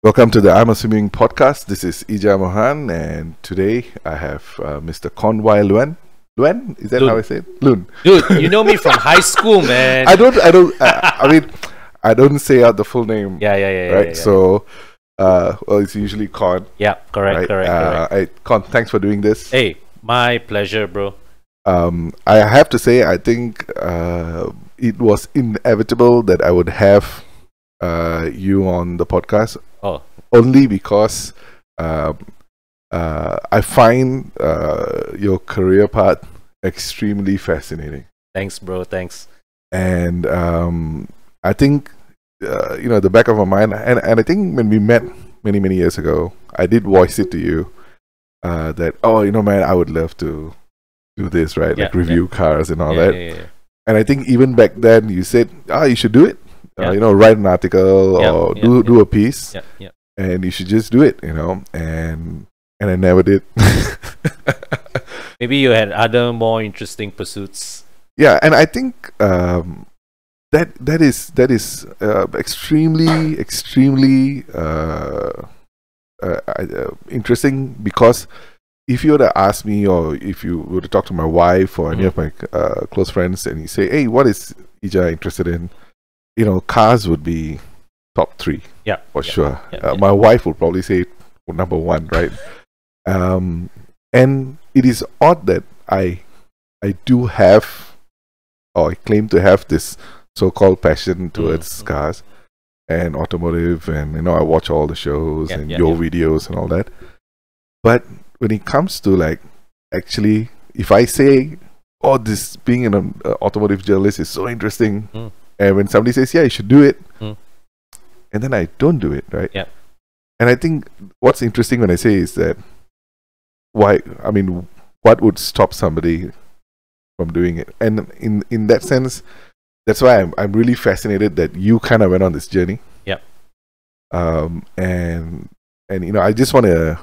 Welcome to the ImAssuming podcast. This is Ija Mohan, and today I have Mr. Kon Wai Luen. Luen? Is that Luen. how I say it? Luen. Dude, you know me from high school, man. I mean, I don't say out the full name. Yeah. Right? Yeah. So, it's usually Kon. Yeah, correct, Right? correct. Kon, thanks for doing this. Hey, my pleasure, bro. I have to say, I think it was inevitable that I would have you on the podcast. Oh, Only because I find your career path extremely fascinating, thanks, bro. Thanks. and I think the back of my mind, and I think when we met many years ago, I did voice it to you that man, I would love to do this, right? Yeah, like review cars and all that. Yeah. And I think even back then you said, you should do it. Yeah. Write an article or do a piece. Yeah. And you should just do it, and I never did. Maybe you had other more interesting pursuits. Yeah, and I think that is extremely interesting, because if you were to ask me, or if you were to talk to my wife or any of my close friends, and you say, "Hey, what is Ija interested in?" Cars would be top 3. Yeah, for sure. Yeah. My wife would probably say number 1, right? And it is odd that I do have, or I claim to have, this so-called passion towards cars and automotive, and I watch all the shows and your videos and all that. But when it comes to actually, if I say, this being an automotive journalist is so interesting, and when somebody says, yeah, you should do it, and then I don't do it, right? Yeah. And I think what's interesting when I say is that what would stop somebody from doing it? And in that sense, that's why I'm really fascinated that you kind of went on this journey. Yeah. And I just want to,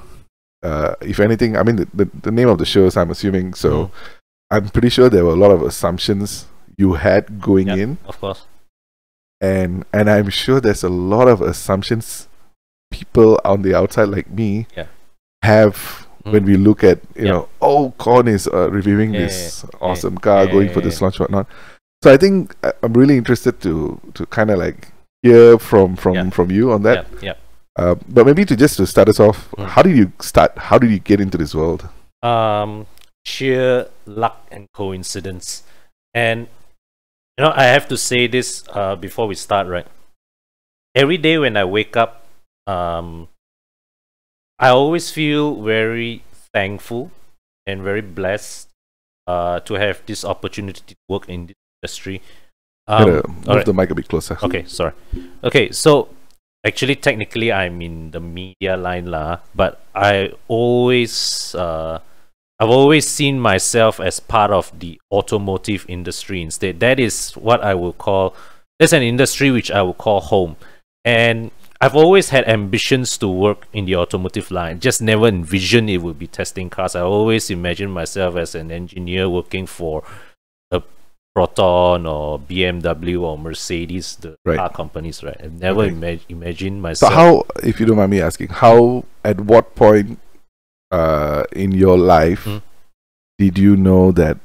if anything, the name of the show is ImAssuming, so I'm pretty sure there were a lot of assumptions you had going in. Of course. And I'm sure there's a lot of assumptions people on the outside like me have when we look at Kon is reviewing this awesome car, going for this launch, whatnot. So I think I'm really interested to kind of hear from you on that. But maybe to start us off, how did you start? How did you get into this world? Sheer luck and coincidence. And I have to say this before we start, right? Every day when I wake up, I always feel very thankful and very blessed to have this opportunity to work in this industry. Move the mic a bit closer. Okay, sorry. Okay, so actually, technically, I'm in the media line lah, but I've always seen myself as part of the automotive industry instead. That is what I would call, that's an industry which I would call home. And I've always had ambitions to work in the automotive line, just never envisioned it would be testing cars. I always imagined myself as an engineer working for a Proton or BMW or Mercedes, the car companies, right? I've never imagined myself. So how, if you don't mind me asking, at what point in your life did you know that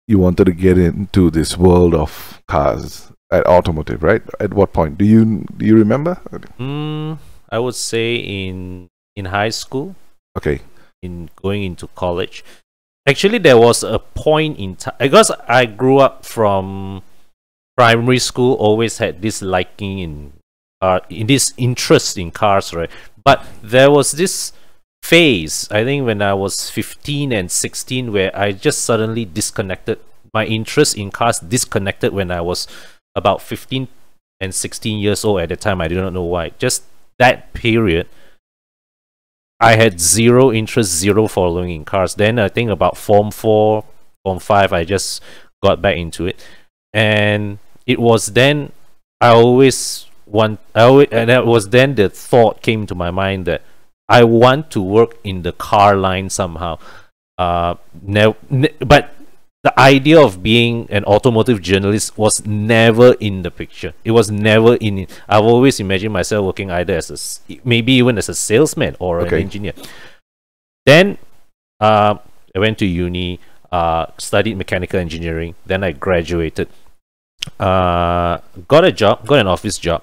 you wanted to get into this world of cars at automotive, right? At what point? Do you remember? I would say in high school. Okay. In going into college. Actually, there was a point in time, because I grew up from primary school, always had this liking in this interest in cars, right? But there was this phase, I think when I was 15 and 16, where I just suddenly disconnected. My interest in cars disconnected when I was about 15 and 16 years old at the time. I do not know why. Just that period, I had zero interest, zero following in cars. Then I think about Form 4, Form 5, I just got back into it. And it was then and it was then the thought came to my mind that I want to work in the car line somehow. But the idea of being an automotive journalist was never in the picture. It was never in it. I've always imagined myself working either as maybe even as a salesman or an engineer. Then I went to uni, studied mechanical engineering. Then I graduated. Got an office job.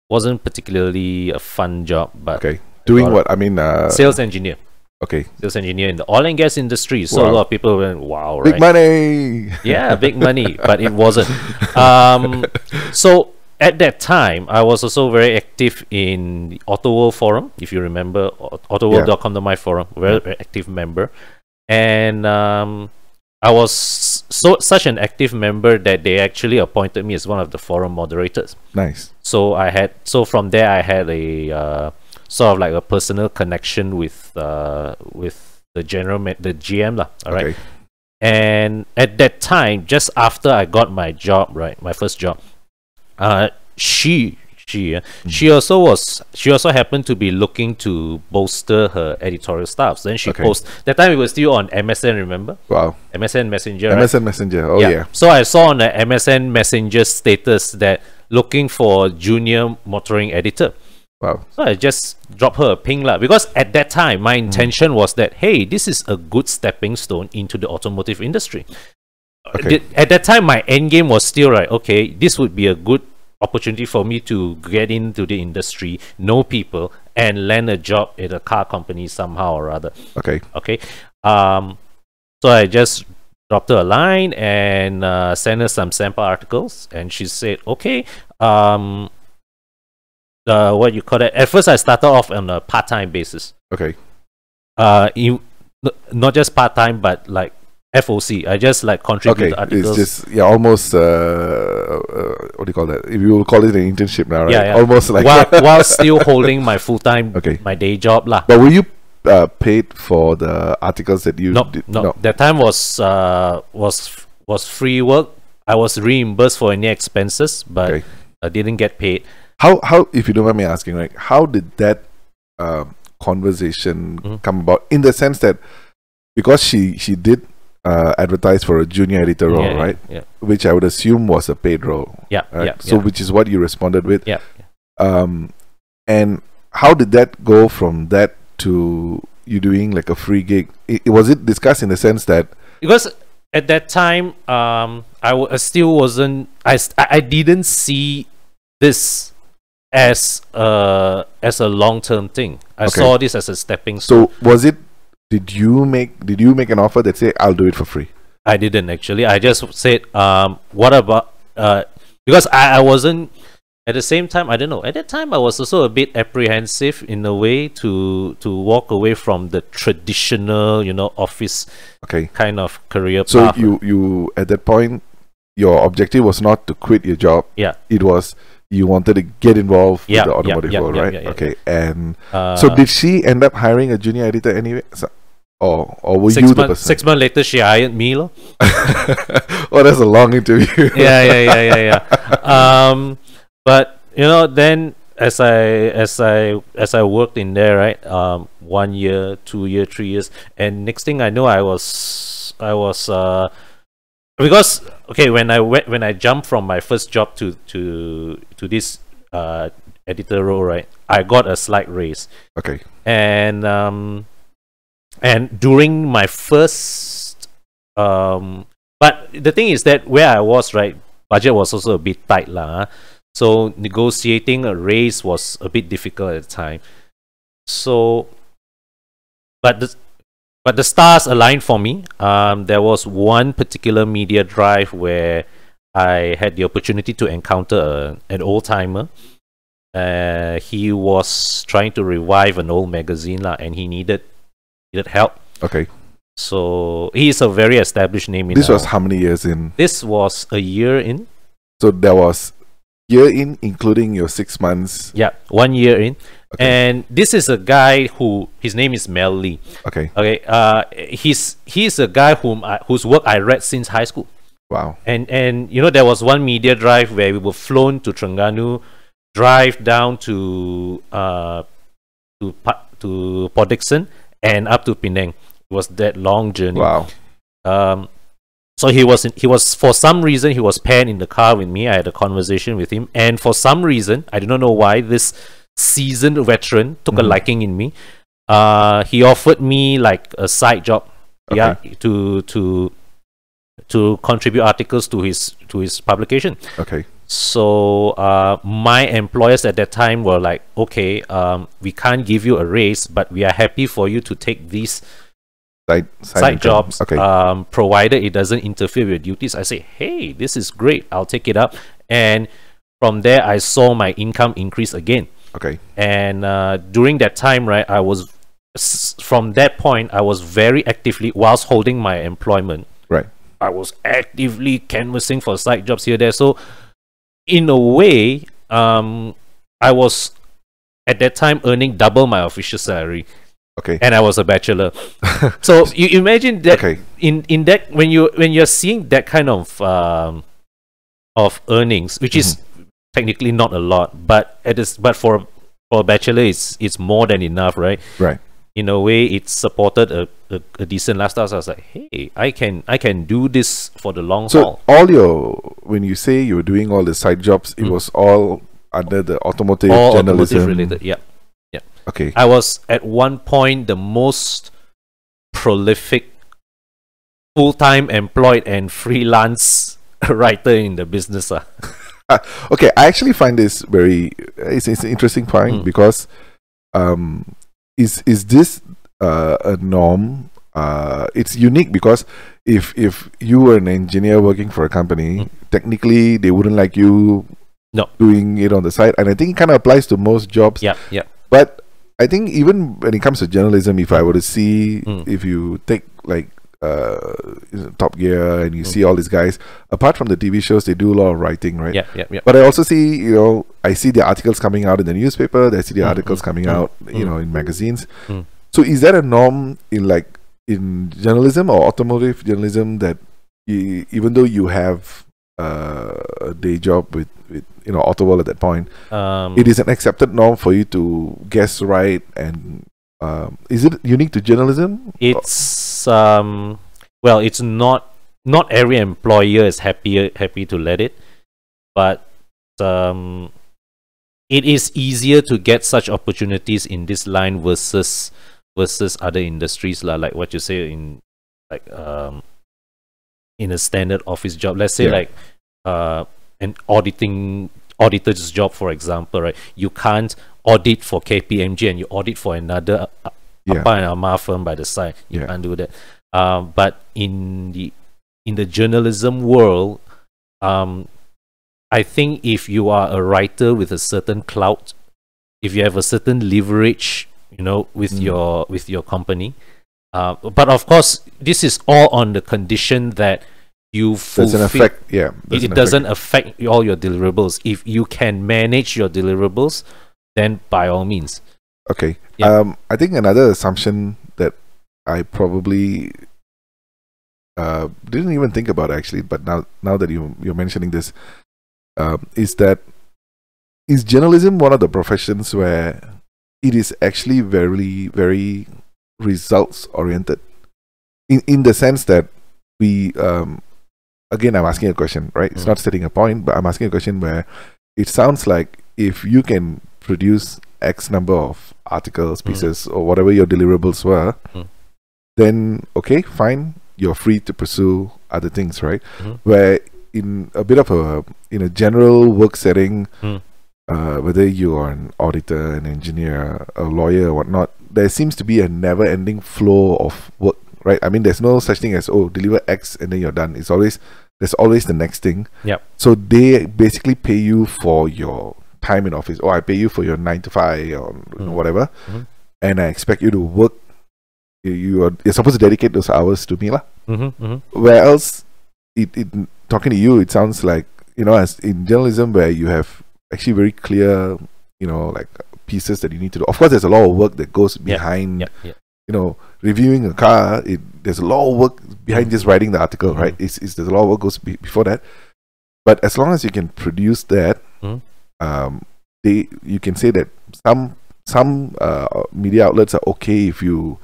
Wasn't particularly a fun job, but doing what? I mean, sales engineer. Sales engineer in the oil and gas industry. So a lot of people went, wow, big money. Yeah, big money, but it wasn't. So at that time, I was also very active in the Autoworld forum. If you remember, autoworld.com.my forum, very active member. And I was such an active member that they actually appointed me as one of the forum moderators. Nice. So from there I had a sort of like a personal connection with the GM lah. All right. And at that time, just after I got my job, right, my first job, she also happened to be looking to bolster her editorial staffs. Then she posted. That time it was still on MSN, remember? Wow. MSN Messenger. MSN Messenger. Oh yeah. So I saw on the MSN Messenger status that looking for junior motoring editor. Wow. So I just dropped her a ping lah, because at that time my intention was that, hey, this is a good stepping stone into the automotive industry. At that time my end game was still right. Okay, this would be a good opportunity for me to get into the industry, know people, and land a job at a car company somehow or other. So I just dropped her a line and sent her some sample articles, and she said, okay. What you call it? At first, I started off on a part-time basis. Not just part-time, but like FOC. I just like contribute to articles. It's just almost what do you call that? If you will call it an internship now, right? Almost like while still holding my full-time, my day job lah. But were you paid for the articles that you did? No. That time was free work. I was reimbursed for any expenses, but I didn't get paid. How if you don't mind me asking, right? How did that conversation come about? In the sense that because she did advertise for a junior editor role, right? Which I would assume was a paid role. So which is what you responded with. And how did that go from that to you doing like a free gig? Was it discussed in the sense that because at that time I still wasn't I didn't see this as a long-term thing. I saw this as a stepping stone. So was it? Did you make an offer that say I'll do it for free? I didn't actually. I just said, what about because I wasn't at the same time. I don't know. At that time, I was also a bit apprehensive in a way to walk away from the traditional, office kind of career path. So you at that point, your objective was not to quit your job. It was you wanted to get involved with the automotive world, right? And so did she end up hiring a junior editor anyway? Or were you the person? 6 months later, she hired me. Oh, that's a long interview. But then as I worked in there, right? 1 year, 2 year, 3 years, and next thing I know, I was because when I jumped from my first job to this editor role, right, I got a slight raise. And during my first but the thing is that where I was, right, budget was also a bit tight lah. So negotiating a raise was a bit difficult at the time. So but the stars aligned for me. There was one particular media drive where I had the opportunity to encounter an old-timer. He was trying to revive an old magazine lah, and he needed help. So he's a very established name. This was how many years in? This was a year in. So there was year in, including your 6 months. 1 year in. And this is a guy who his name is Mel Lee. He's a guy whose work I read since high school. Wow. And there was one media drive where we were flown to Terengganu, drive down to Port Dickson and up to Penang. It was that long journey. Wow. So he was for some reason he was paired in the car with me. I had a conversation with him, and for some reason I do not know why this seasoned veteran took a liking in me. He offered me like a side job, to contribute articles to his publication. Okay. So my employers at that time were like, okay, we can't give you a raise, but we are happy for you to take these side jobs, provided it doesn't interfere with duties. I say, hey, this is great, I'll take it up. And from there I saw my income increase again. Okay. And during that time, right, from that point I was very actively, whilst holding my employment, right, I was actively canvassing for side jobs here there. So in a way, I was at that time earning double my official salary. Okay. And I was a bachelor. So you imagine that in that when you're seeing that kind of earnings, which is technically not a lot, but for a bachelor it's more than enough, right? Right. In a way, it supported a decent lifestyle. So I was like, hey, I can do this for the long haul. So when you say you were doing all the side jobs, it was all under the automotive journalism. Automotive related, yeah. Okay. I was at one point the most prolific full-time employed and freelance writer in the business. Okay, I actually find this it's an interesting point because is this a norm? It's unique because if you were an engineer working for a company, technically they wouldn't like you doing it on the side, and I think it kind of applies to most jobs. Yeah. But I think even when it comes to journalism, if I were to see, if you take like Top Gear and you see all these guys, apart from the TV shows, they do a lot of writing, right? Yeah. But I also see, I see the articles coming out in the newspaper. I see the articles coming out, in magazines. So is that a norm in journalism or automotive journalism that even though you have a day job with Autoworld at that point, it is an accepted norm for you to guess right? And is it unique to journalism? It's well, it's not every employer is happy to let it, but it is easier to get such opportunities in this line versus other industries, like what you say in a standard office job. Let's say an auditor's job, for example, right? You can't audit for KPMG and you audit for another Appa and Amma firm by the side. You can't do that. But in the journalism world, I think if you are a writer with a certain clout, if you have a certain leverage, with your company, but of course, this is all on the condition that you fulfill. It doesn't affect all your deliverables. If you can manage your deliverables, then by all means. Okay. I think another assumption that I probably didn't even think about actually, but now that you're mentioning this, is journalism one of the professions where it is actually very, very results oriented, in the sense that we again, I'm asking a question, right? It's not stating a point, but I'm asking a question where it sounds like if you can produce X number of articles, pieces, or whatever your deliverables were, then okay, fine, you're free to pursue other things, right? Where in a bit of in a general work setting, whether you are an auditor, an engineer, a lawyer, or whatnot, there seems to be a never-ending flow of work, right? I mean, there's no such thing as deliver X and then you're done. There's always the next thing. So they basically pay you for your time in office, or I pay you for your 9 to 5 or whatever, and I expect you to work. You're supposed to dedicate those hours to me, lah. Where else, talking to you, it sounds like as in journalism, where you have actually very clear, like pieces that you need to do. Of course, there's a lot of work that goes behind. Reviewing a car, there's a lot of work behind just writing the article, right? There's a lot of work goes before that. But as long as you can produce that, you can say that some media outlets are okay if you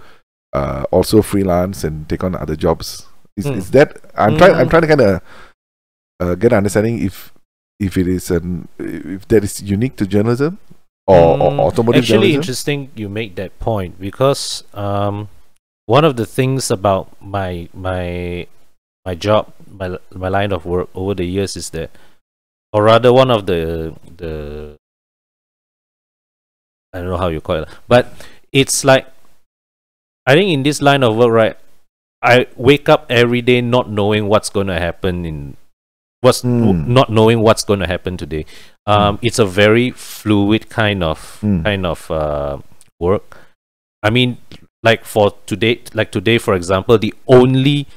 also freelance and take on other jobs Is that I'm trying to kind of get an understanding if it is if that is unique to journalism or automotive actually journalism. Interesting you make that point, because one of the things about my job, my line of work over the years is that, or rather one of the I don't know how you call it, but it's like, I think in this line of work, right, I wake up every day not knowing what's going to happen not knowing what's going to happen today. It's a very fluid kind of work. I mean, like today, for example, the only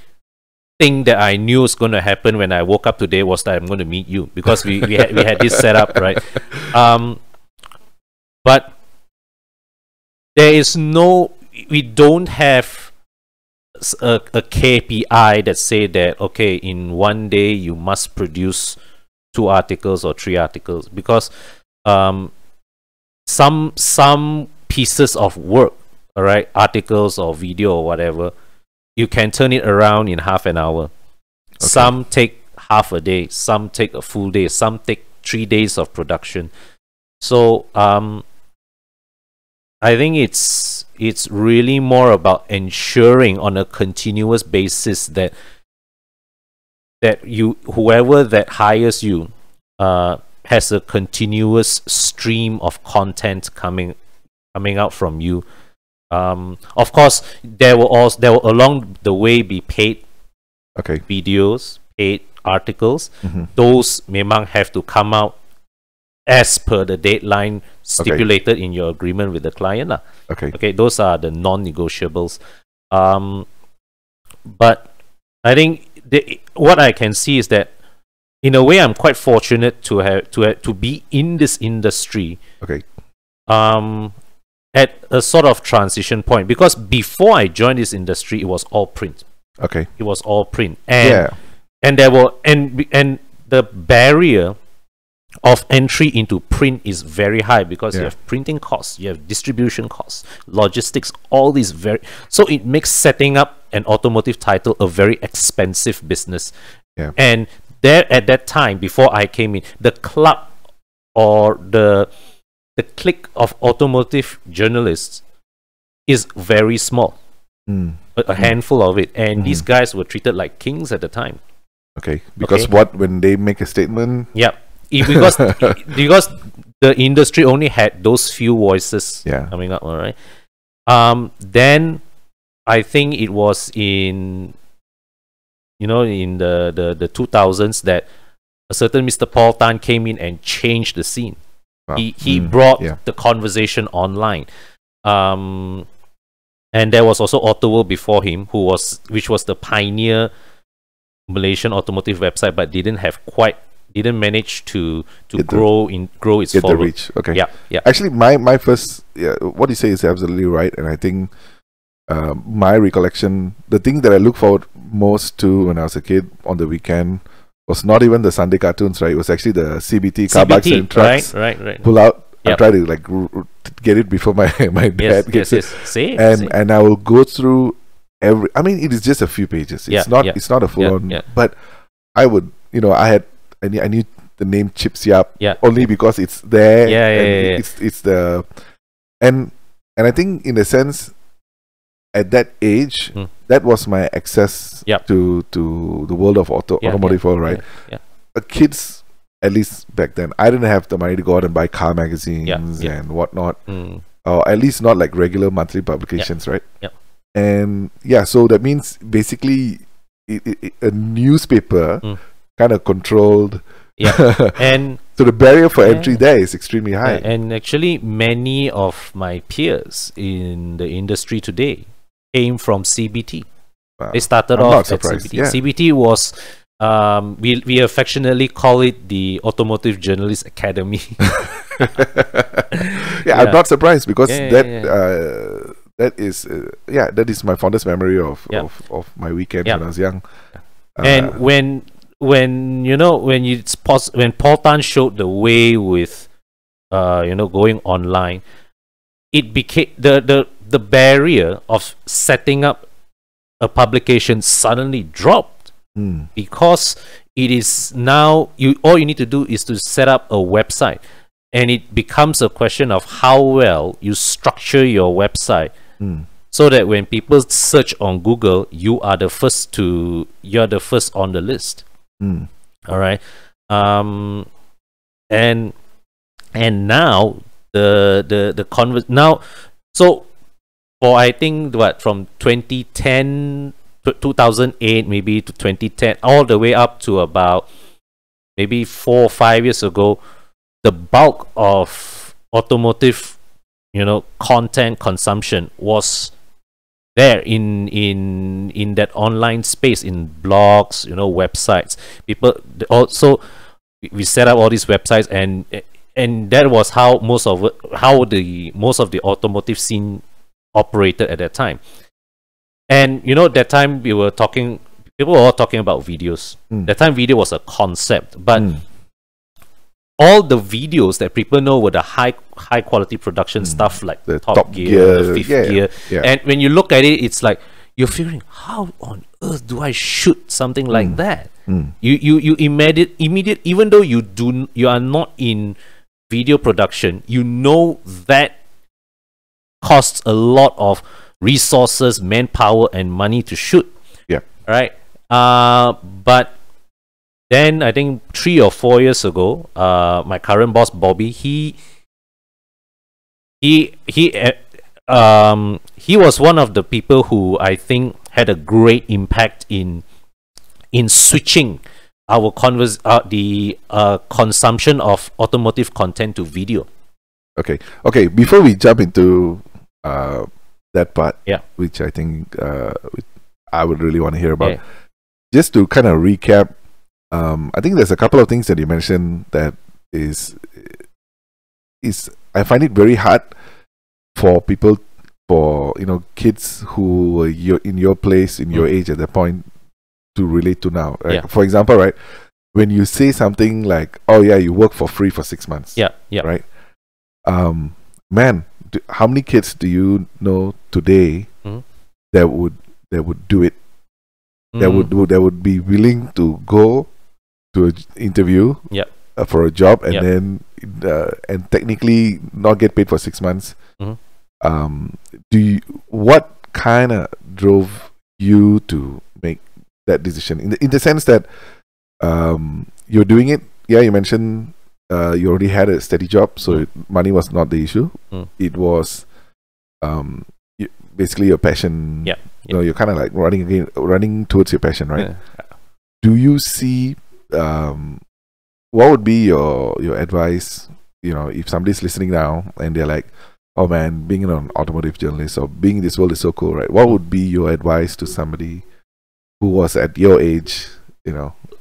thing that I knew was going to happen when I woke up today was that I'm going to meet you, because we had this set up, right? But we don't have a KPI that say that, okay, in one day you must produce 2 articles or 3 articles, because some pieces of work, all right, articles or video or whatever, you can turn it around in half an hour. Okay. Some take half a day, some take a full day, some take 3 days of production. So I think it's really more about ensuring on a continuous basis that whoever that hires you has a continuous stream of content coming out from you. Of course, there will along the way be paid videos, paid articles. Those memang have to come out as per the deadline stipulated in your agreement with the client. Okay, those are the non-negotiables. But I think what I can see is that, in a way, I'm quite fortunate to be in this industry. At a sort of transition point, because before I joined this industry, it was all print. It was all print, and the barrier of entry into print is very high, because you have printing costs, you have distribution costs, logistics, all these so it makes setting up an automotive title a very expensive business. And there, at that time, before I came in, the club or the clique of automotive journalists is very small, a handful of it, and these guys were treated like kings at the time. Because when they make a statement, because the industry only had those few voices coming up, all right. Then I think it was in the 2000s that a certain Mr. Paul Tan came in and changed the scene. He brought the conversation online, and there was also Autoworld before him, which was the pioneer Malaysian automotive website, but didn't manage to grow its get the following. reach. Actually, my first what you say is absolutely right, and I think my recollection, the thing that I look forward most to when I was a kid on the weekend was not even the Sunday cartoons, right? It was actually the CBT car bikes and trucks. Right. Pull out. I try to get it before my dad gets it. And I will go through every. I mean, it is just a few pages. It's not a full on. But I would, I knew the name Chips Yap only because it's there. It's the and I think in a sense, at that age, that was my access to the world of automotive world, right? Kids, at least back then, I didn't have the money to go out and buy car magazines and whatnot, or at least not like regular monthly publications, right? And so that means basically a newspaper kind of controlled. And so the barrier for entry there is extremely high. And actually, many of my peers in the industry today came from CBT. They started off at CBT. CBT was, we affectionately call it the Automotive Journalist Academy. I'm not surprised, because that is my fondest memory of my weekend when I was young. And when Paul Tan showed the way with going online, it became the barrier of setting up a publication suddenly dropped because it is now all you need to do is to set up a website, and it becomes a question of how well you structure your website so that when people search on Google, you're the first on the list. All right. And now now, so for I think from 2010 to 2008 maybe to 2010 all the way up to about maybe 4 or 5 years ago, the bulk of automotive content consumption was there in that online space, in blogs, websites. People also, we set up all these websites, and that was how most of the automotive scene operated at that time. And that time people were all talking about videos. That time video was a concept, but all the videos that people know were the high quality production stuff, like the Top Gear, the Fifth Gear. Yeah. And when you look at it, it's like you're figuring, how on earth do I shoot something like that? You immediate, even though you are not in video production, that costs a lot of resources, manpower, and money to shoot. Yeah. Right. But then I think 3 or 4 years ago, my current boss Bobby, he was one of the people who I think had a great impact in switching our consumption of automotive content to video. Okay. Before we jump into that part, which I think I would really want to hear about, just to kind of recap, I think there's a couple of things that you mentioned that is I find it very hard for people, for kids who were in your place, in your age at that point, to relate to now, right? Yeah. For example, right, when you say something like, "Oh yeah, you work for free for 6 months," right? Man, how many kids do you know today that would do it? That would be willing to go to an interview for a job and then and technically not get paid for 6 months. What kind of drove you to make that decision, in the sense that you're doing it? You mentioned you already had a steady job, so money was not the issue. It was basically your passion. You're kind of like running towards your passion, right? Do you see what would be your advice, if somebody's listening now and they're like, "Oh man, being an automotive journalist or being in this world is so cool," right? What would be your advice to somebody who was at your age,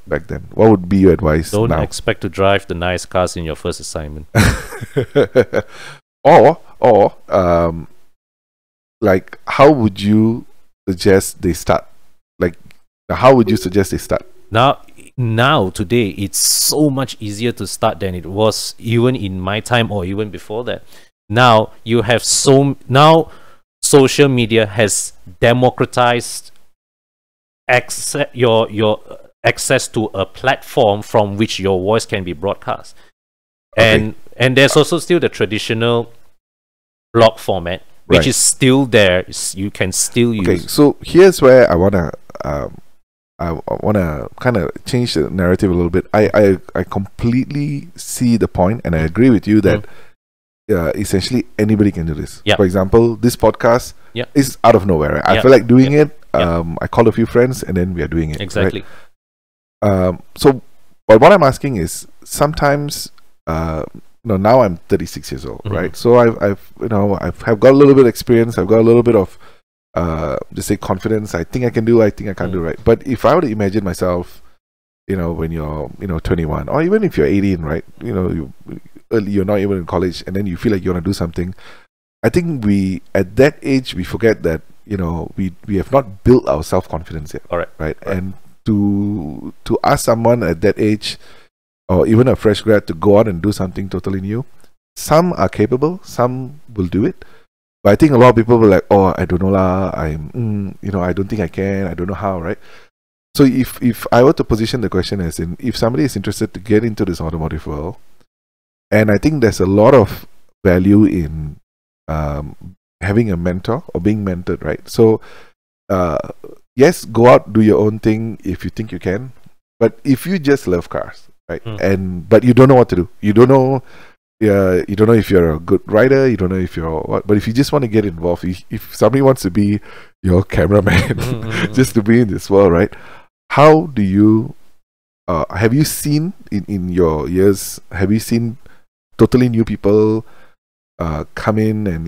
back then? What would be your advice? Don't now? expect to drive the nice cars in your first assignment. or like, how would you suggest they start? Like, how would you suggest they start? Now today, it's so much easier to start than it was even in my time or even before that. Now you have social media has democratized your access to a platform from which your voice can be broadcast. And there's also still the traditional blog format, which is still there. You can still use. Okay, so here's where I wanna kind of change the narrative a little bit. I completely see the point, and I agree with you that essentially anybody can do this. For example, this podcast is out of nowhere. Right? I feel like doing it. I called a few friends, and then we are doing it. Exactly. Right? But what I'm asking is, sometimes now I'm 36 years old, right? So I've got a little bit of experience. I've got a little bit of just say confidence. I think I can do. I think I can't do, right? But if I were to imagine myself, when you're 21, or even if you're 18, right? You're not even in college, and then you feel like you want to do something. I think at that age we forget that we have not built our self-confidence yet. Right? And to ask someone at that age, or even a fresh grad, to go out and do something totally new, some are capable, some will do it, But I think a lot of people were like, oh, I don't know lah, I don't think I can, I don't know how, right? So if I were to position the question as in, if somebody is interested to get into this automotive world, and I think there's a lot of value in having a mentor or being mentored, right? So yes, go out, do your own thing if you think you can. But if you just love cars, right, but you don't know what to do, you don't know if you're a good rider, you don't know if you're what. But if you just want to get involved, if somebody wants to be your cameraman, just to be in this world, right? How do you have you seen in your years? Have you seen totally new people come in and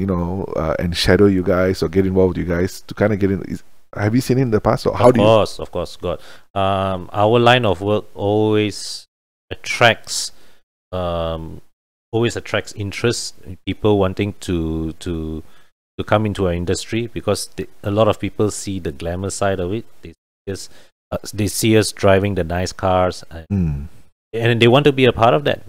and shadow you guys or get involved with you guys to kind of get in? Have you seen it in the past, or how do you? Of course, God. Our line of work always attracts interest, people wanting to come into our industry, because a lot of people see the glamour side of it. They see us driving the nice cars, and they want to be a part of that.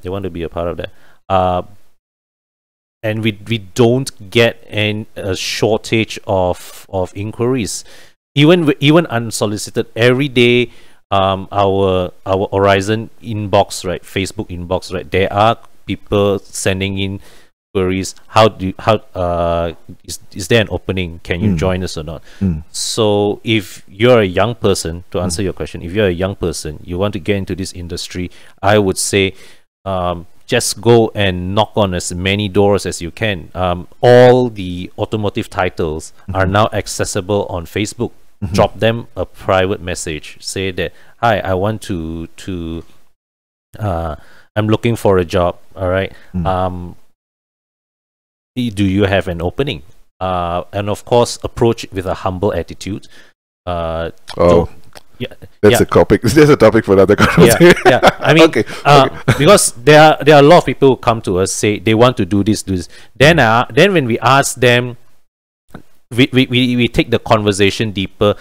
And we don't get a shortage of inquiries, even unsolicited. Every day, our Aurizn inbox, right, Facebook inbox, right, there are people sending in queries. Is there an opening? Can you join us or not? So if you're a young person, to answer your question, if you're a young person, you want to get into this industry, I would say just go and knock on as many doors as you can. All the automotive titles are now accessible on Facebook. Drop them a private message. Say that, hi, I want to I'm looking for a job. All right. Do you have an opening? And of course, approach it with a humble attitude. That's a topic. There's a topic for another conversation. I mean, because there are a lot of people who come to us, say they want to do this. Then when we ask them, we take the conversation deeper.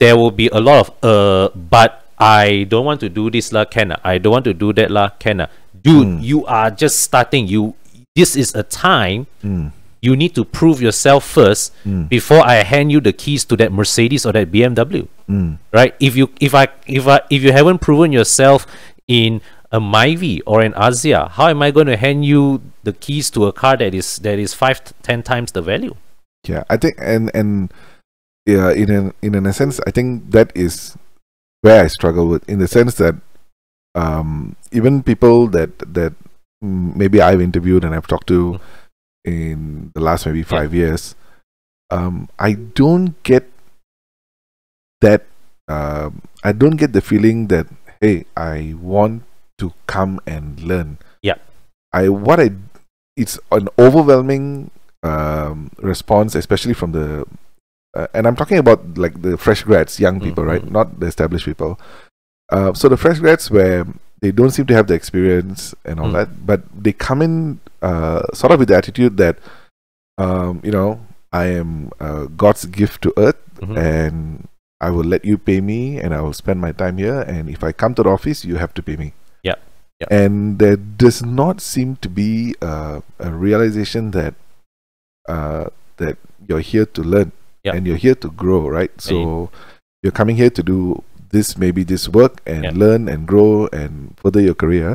There will be a lot of but I don't want to do this lah, can I don't want to do that lah, can I? Dude, you are just starting. This is a time you need to prove yourself first before I hand you the keys to that Mercedes or that BMW. Right? If you haven't proven yourself in a Myvi or an Asia, how am I going to hand you the keys to a car that is 5-10 times the value? Yeah, I think in a sense, I think that is where I struggle with, in the sense that even people that maybe I've interviewed and I've talked to in the last maybe 5 years, I don't get that. I don't get the feeling that, hey, I want to come and learn. It's an overwhelming response, especially from the and I'm talking about like the fresh grads, young people, right? Not the established people. So the fresh grads, where they don't seem to have the experience and all that, but they come in sort of with the attitude that I am God's gift to earth, and I will let you pay me, and I will spend my time here, and if I come to the office, you have to pay me. And there does not seem to be a realization that that you're here to learn, and you're here to grow, right? So you're coming here to do maybe this work and learn and grow and further your career.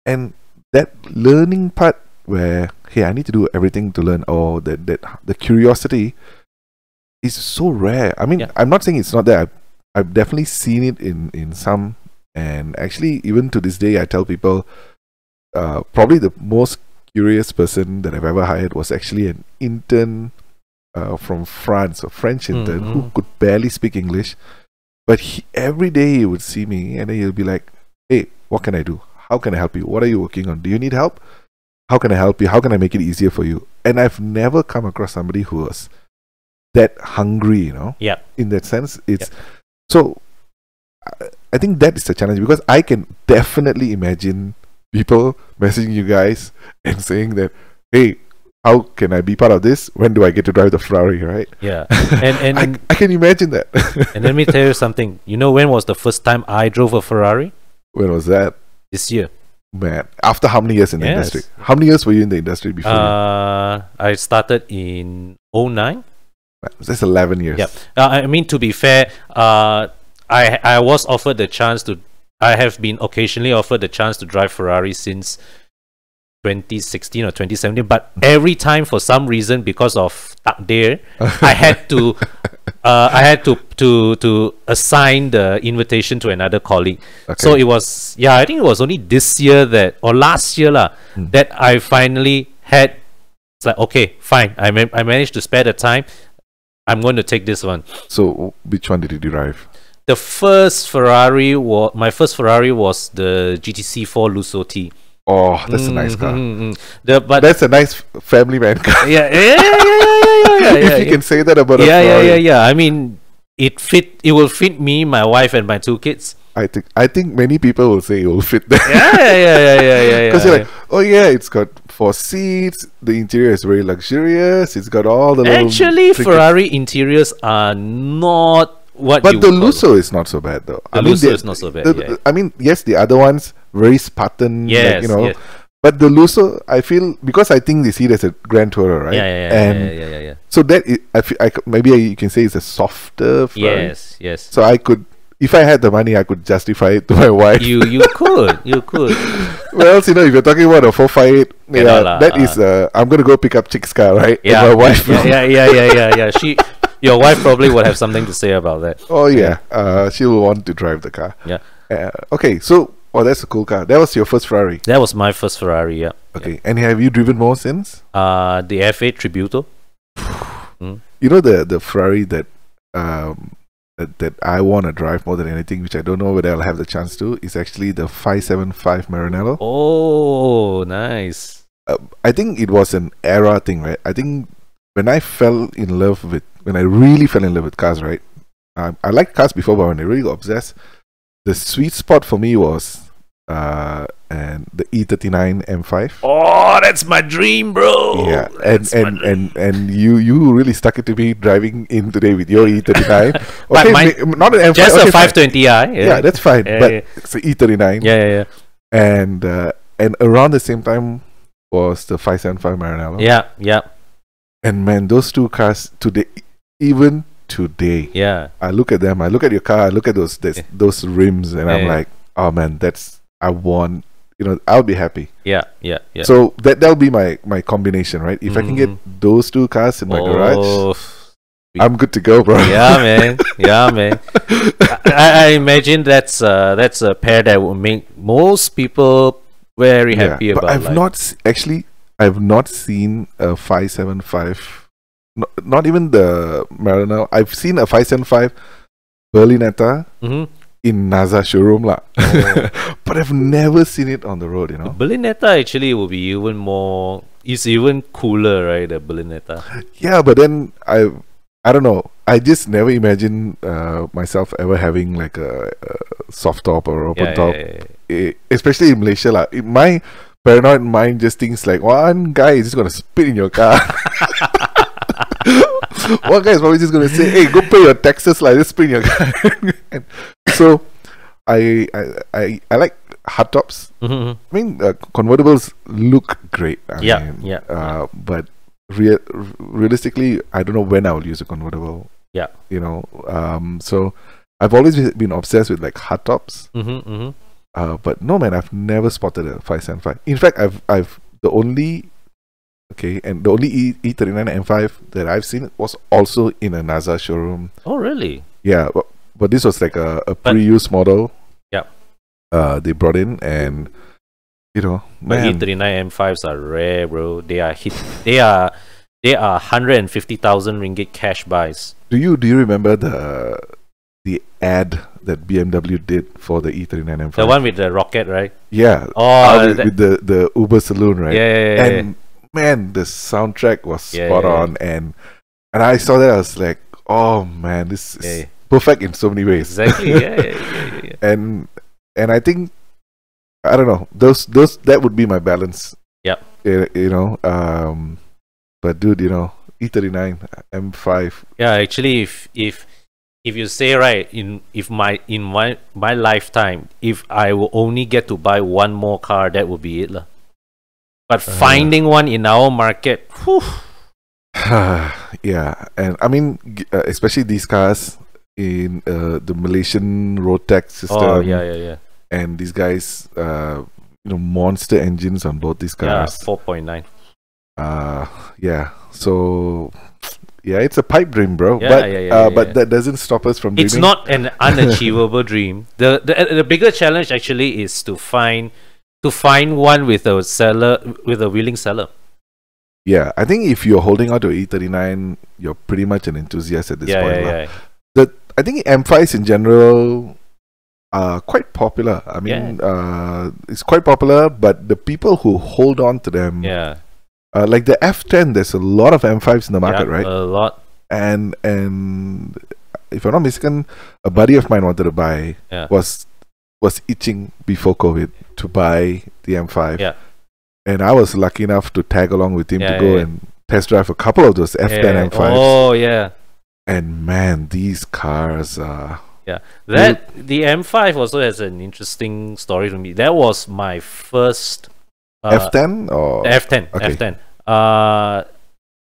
And that learning part where, hey, I need to do everything to learn, or that the curiosity is so rare. I mean, I'm not saying it's not there. I've definitely seen it in some, and actually even to this day I tell people probably the most curious person that I've ever hired was actually an intern from France, a French intern who could barely speak English, but every day he would see me and then he'll be like, hey, what can I do? How can I help you? What are you working on? Do you need help? How can I help you? How can I make it easier for you? And I've never come across somebody who was that hungry, in that sense. It's so I think that is the challenge, because I can definitely imagine people messaging you guys and saying that, hey, how can I be part of this? When do I get to drive the Ferrari, right? And I can imagine that. And let me tell you something. You know when was the first time I drove a Ferrari? When was that? This year. Man, after how many years in the Yes. industry? How many years were you in the industry before? I started in 09. That's 11 years. Yep. I mean, to be fair, I was offered the chance to. I have been occasionally offered the chance to drive Ferrari since 2016 or 2017, but every time for some reason, because of takdir, I had to to assign the invitation to another colleague. Okay. So it was, yeah, I think it was only this year that, or last year that I finally had. It's like, okay, fine, I managed to spare the time. I'm going to take this one. So which one did you drive? The first Ferrari was my first Ferrari was the GTC4 Lusso T. Oh, that's a nice car. But That's a nice family man car. yeah, If you can say that about a Ferrari. yeah. I mean, it will fit me, my wife, and my 2 kids. I think many people will say it will fit them. Yeah. Because you're like, oh yeah, it's got 4 seats. The interior is very luxurious. It's got all the little Actually, trinkets. Ferrari interiors are not what But you the would call Lusso is not so bad though. The Lusso is not so bad, yeah. I mean, yes, the other ones very Spartan. Yes, like, yes. But the Lusso, I feel, because I think they see it as a Grand Tourer, right? Yeah. So that maybe you can say it's a softer Ferrari. Yes. So I could, if I had the money, I could justify it to my wife. You could. Well, if you're talking about a 458, that is I'm gonna go pick up Chick's car, right? Yeah, And my wife. Yeah. Your wife probably would have something to say about that. Oh yeah, she will want to drive the car. Yeah. Okay, so that's a cool car. That was your first Ferrari. That was my first Ferrari. Yeah. Okay, and have you driven more since? The F8 Tributo. You know the Ferrari that that I want to drive more than anything, which I don't know whether I'll have the chance to, is actually the 575 Maranello. Oh, nice. I think it was an era thing, right? I think when I really fell in love with cars, right? I liked cars before, but when I really got obsessed, the sweet spot for me was and the E39 M5. Oh, that's my dream, bro. Yeah, and you really stuck it to me driving in today with your E39. Okay, not an M5, just okay, a 520i. Yeah, that's fine. Yeah, but yeah. it's the E39. Yeah. And around the same time was the 575 Maranello. Yeah. And man, those two cars today, even today, Yeah. I look at them. I look at your car. I look at those rims, and I'm like, oh man, I want. I'll be happy. Yeah. So that'll be my combination, right? If I can get those two cars in my garage, I'm good to go, bro. Yeah, man. I imagine that's a pair that will make most people very happy but about. I've not seen a 575. Not even the Maranello. I've seen a 575 Berlinetta in NASA showroom lah. But I've never seen it on the road, Berlinetta actually will be even more. It's even cooler, right? The Berlinetta. Yeah, but then I don't know. I just never imagined myself ever having like a soft top or open top. Especially in Malaysia lah. My paranoid mind just thinks like one guy is just gonna spit in your car. One guy is probably just gonna say, "Hey, go pay your taxes, like just spit in your car." So I like hardtops. I mean, convertibles look great. But realistically, I don't know when I will use a convertible. Yeah. So I've always been obsessed with like hardtops. But no, man, I've never spotted a 575. In fact, I've the only E39 M5 that I've seen was also in a NASA showroom. Oh, really? Yeah, but this was like a pre-used model. Yeah. They brought in, and man. E39 M5s are rare, bro. They are 150,000 ringgit cash buys. Do you remember the ad that BMW did for the E39 M5? The one with the rocket, right? Yeah. Oh, with the Uber saloon, right? Yeah. And man, the soundtrack was spot on, and I saw that, I was like, oh man, this is perfect in so many ways. Exactly. Yeah. And I think, I don't know, those that would be my balance. Yep. But dude, E39 M5. Yeah, actually, if if you say right in my lifetime, if I will only get to buy one more car, that would be it lah. But finding one in our market, whew. Yeah, and I mean, especially these cars in the Malaysian road tax system. Oh yeah. And these guys, monster engines on both these cars. Yeah, 4.9. Yeah. So, yeah, it's a pipe dream, bro. Yeah, but that doesn't stop us from dreaming. It's not an unachievable dream. The bigger challenge actually is to find one with a seller, with a willing seller. Yeah, I think if you're holding on to E39, you're pretty much an enthusiast at this point. Yeah. I think M5s in general are quite popular. I mean, it's quite popular, but the people who hold on to them, like the F10, there's a lot of M5s in the market, right? A lot. And if I'm not mistaken, a buddy of mine wanted to buy, was itching before COVID to buy the M5. Yeah. And I was lucky enough to tag along with him to go and test drive a couple of those F10 M5s. Oh, yeah. And man, these cars are... Yeah, the M5 also has an interesting story to me. That was my first... F10 or... F10, okay. F10.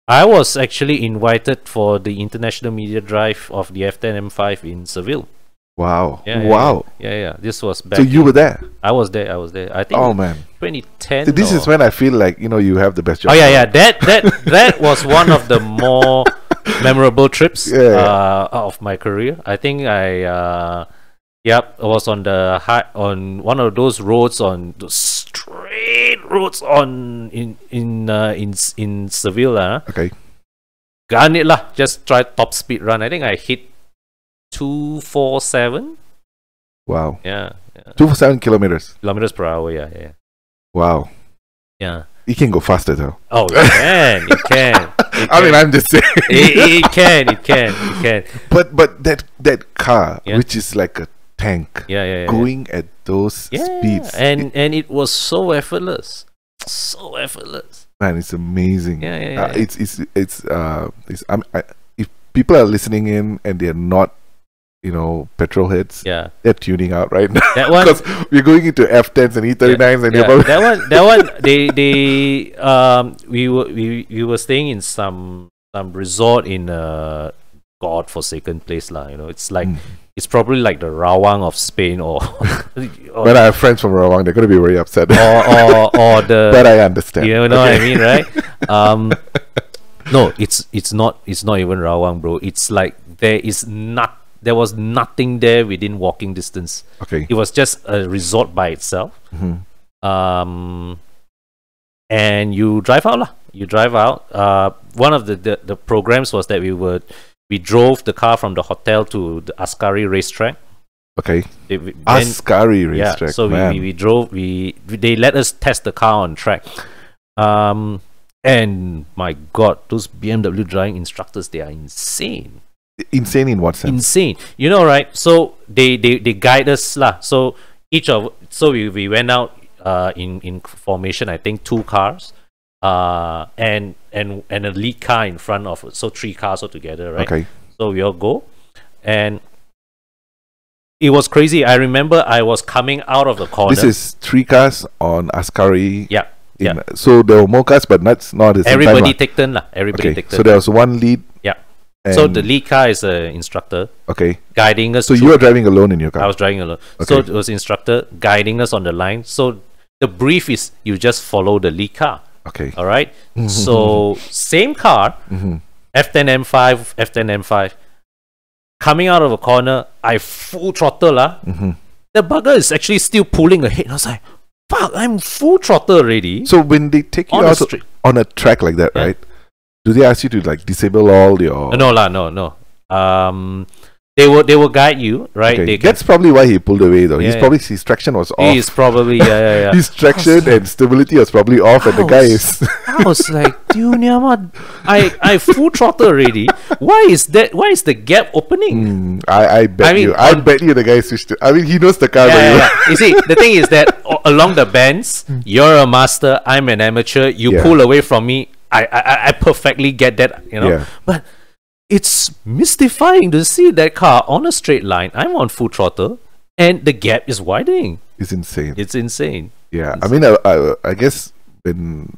I was actually invited for the international media drive of the F10 M5 in Seville. Wow. Wow. Yeah. This was back... So you were there? I was there. I think... Oh, man. 2010. So this is when I feel like, you have the best job. Oh, yeah. That was one of the more memorable trips of my career. I think I was on on one of those roads, on the straight roads in Seville. Okay. Gun it lah. Just try top speed run. I think I hit 247. Wow. Yeah. 247 kilometers. Kilometers per hour. Yeah. Wow. Yeah. You can go faster though. Oh, you can. I mean, I'm just saying. It can. But that car, which is like a tank, going at those speeds, and it was so effortless, Man, it's amazing. Yeah. If people are listening in and they're not, petrol heads, they're tuning out right now. That one, because we're going into F10s and E39s, and that one. We were staying in some resort in a god-forsaken place lah. It's like it's probably like the Rawang of Spain, or when I have friends from Rawang, they're going to be very upset. or the. But I understand. You know what I mean, right? No, it's not even Rawang, bro. It's like there was nothing there within walking distance. Okay. It was just a resort by itself. And you drive out lah. You drive out. One of the programs was that we drove the car from the hotel to the Askari racetrack. Okay. Askari racetrack. So we drove. They let us test the car on track. And my God, those BMW driving instructors, they are insane. Insane in what sense? Insane. Right? So they guide us lah. So we went out in formation, I think 2 cars, and a lead car in front of, so 3 cars altogether, right? Okay. So we all go, and it was crazy. I remember I was coming out of the corner. This is 3 cars on Askari. Yeah. So there were more cars, but not at the same time. Everybody take turn lah. Everybody take turn. So there was one lead. Yeah. So the lead car is an instructor. Okay. Guiding us. So you were driving alone in your car? I was driving alone. Okay. So it was instructor guiding us on the line. So the brief is you just follow the lead car. Okay. All right. So same car, F10 M5. Coming out of a corner, I full throttle lah. The bugger is actually still pulling ahead. And I was like, fuck, I'm full throttle already. So when they take you out on a track like that, right? Do they ask you to like disable all your... No. They will guide you, right? Okay. That's probably why he pulled away though. His traction was off. He's probably His traction and stability was probably off, and the guy is... I was like, dude, I full throttle already. Why is the gap opening? I bet you the guy switched it. I mean, he knows the car very well. You see, the thing is that along the bends, you're a master, I'm an amateur. You pull away from me. I perfectly get that, But it's mystifying to see that car on a straight line. I'm on full throttle, and the gap is widening. It's insane. It's insane. Yeah, It's I mean, I guess when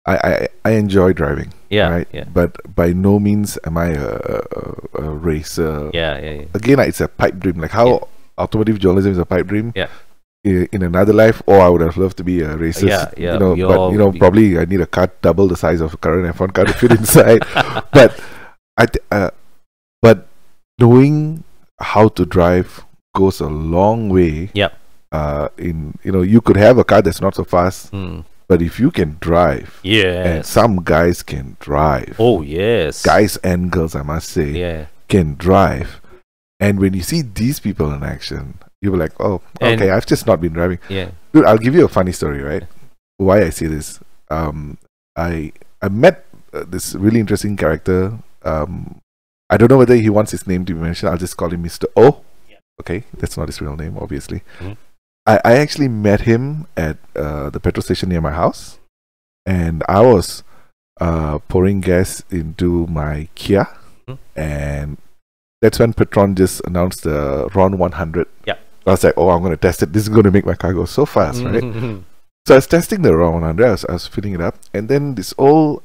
I enjoy driving. Yeah, right. yeah. But by no means am I a racer. Yeah. Again, it's a pipe dream. Like how automotive journalism is a pipe dream. Yeah. In another life, I would have loved to be a racer. Yeah. But probably I need a car double the size of a current F1 car to fit inside. But but knowing how to drive goes a long way. Yep. You could have a car that's not so fast, but if you can drive, and Yes. some guys can drive. Oh, yes. Guys and girls, I must say, Yeah. can drive. And when you see these people in action, you're like, oh, And- okay, I've just not been driving. Yeah. Dude, I'll give you a funny story, right? Why I say this. I met this really interesting character. I don't know whether he wants his name to be mentioned. I'll just call him Mr. O. Okay, that's not his real name, obviously. Mhm. I actually met him at the petrol station near my house, and I was pouring gas into my Kia, and that's when Petron just announced the RON 100. Yeah. I was like, oh, I'm going to test it. This is going to make my car go so fast, right? Mhm. So I was testing the RON 100. I was filling it up, and then this old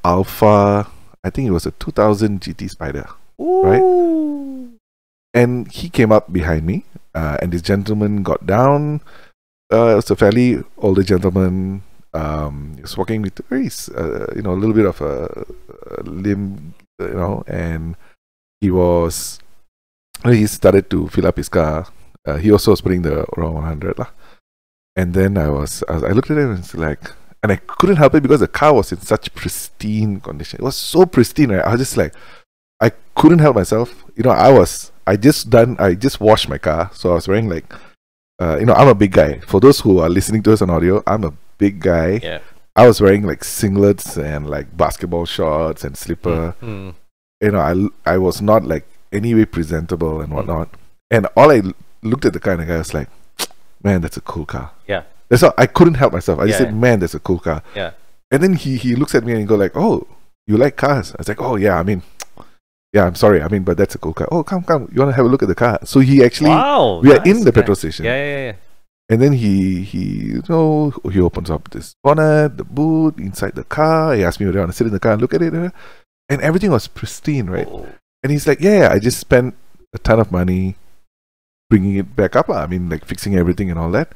Alpha, I think it was a 2000 GT Spider, right? Ooh. And he came up behind me, and this gentleman got down. It was a fairly older gentleman. He was walking with very, a little bit of a limb, and he started to fill up his car. He also was putting the RON 100 lah. And then I looked at him and it's like, and I couldn't help it because the car was in such pristine condition. It was so pristine, right? I was just like, I couldn't help myself. I just washed my car, so I was wearing like, I'm a big guy. For those who are listening to us on audio, I'm a big guy. Yeah. I was wearing like singlets and like basketball shorts and slipper. I was not like any way presentable and whatnot. And all I looked at the car and the guy was like, man, that's a cool car. Yeah. That's all. I couldn't help myself. I just Yeah. said, man, that's a cool car. Yeah. And then he looks at me and he go like, oh, you like cars? I was like, oh yeah, I'm sorry. But that's a cool car. Oh, come. You want to have a look at the car? So he actually, Wow. we are nice, in the petrol nice. station. Yeah. And then he opens up this bonnet, the boot, inside the car. He asked me whether I want to sit in the car and look at it. And everything was pristine, right? Oh. And he's like, yeah, I just spent a ton of money bringing it back up. Like fixing everything and all that.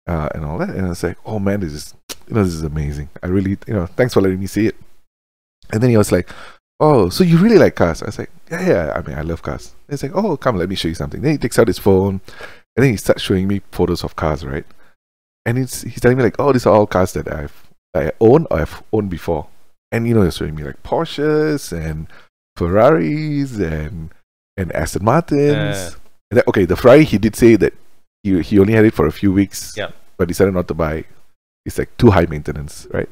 And I was like, oh man, this is amazing. I really, thanks for letting me see it. And then he was like, oh, so you really like cars? I was like, yeah, I love cars. And he's like, oh, come, let me show you something. Then he takes out his phone, and then he starts showing me photos of cars, right? And he's telling me like, oh, these are all cars that I own or I've owned before. And he's showing me like Porsches and Ferraris and Aston Martins. And the Ferrari, he did say that he only had it for a few weeks, but decided not to buy. It's like too high maintenance, right?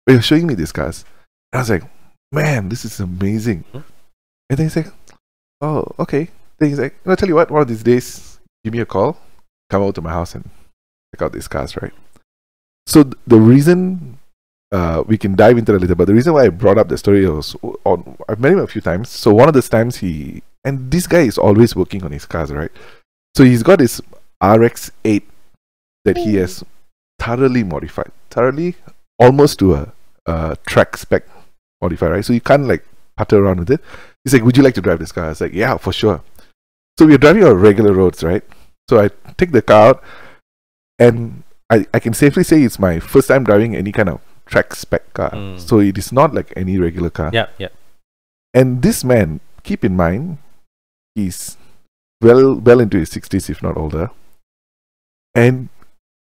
But he was showing me these cars. And I was like, man, this is amazing. And then he's like, oh, okay. Then he's like, I'll tell you what, one of these days, give me a call, come over to my house and check out these cars, right? So the reason, we can dive into that later, but the reason why I brought up the story was, I've met him a few times. So one of those times and this guy is always working on his cars, right? So he's got his RX-8 that he has thoroughly modified, almost to a track spec modified, right? So you can't like putter around with it. He's like, would you like to drive this car? I was like, yeah, for sure. So we're driving on regular roads, right? So I take the car out, and I can safely say it's my first time driving any kind of track spec car. So it is not like any regular car. Yeah. And this man, keep in mind, he's well into his 60s, if not older. And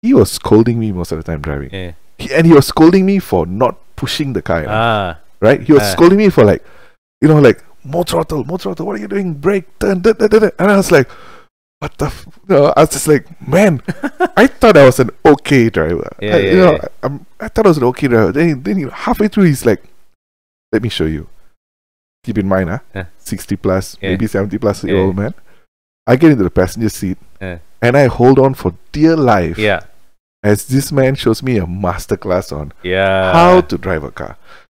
he was scolding me most of the time driving. Yeah. And he was scolding me for not pushing the car enough. Ah. Right? He was scolding me for like, more throttle, what are you doing? Brake, turn, da, da, da, da. And I was like, what the I was just like, man, I thought I was an okay driver. I thought I was an okay driver. Then halfway through, he's like, let me show you. Keep in mind, 60 plus, maybe 70 plus year old man. I get into the passenger seat and I hold on for dear life as this man shows me a masterclass on how to drive a car.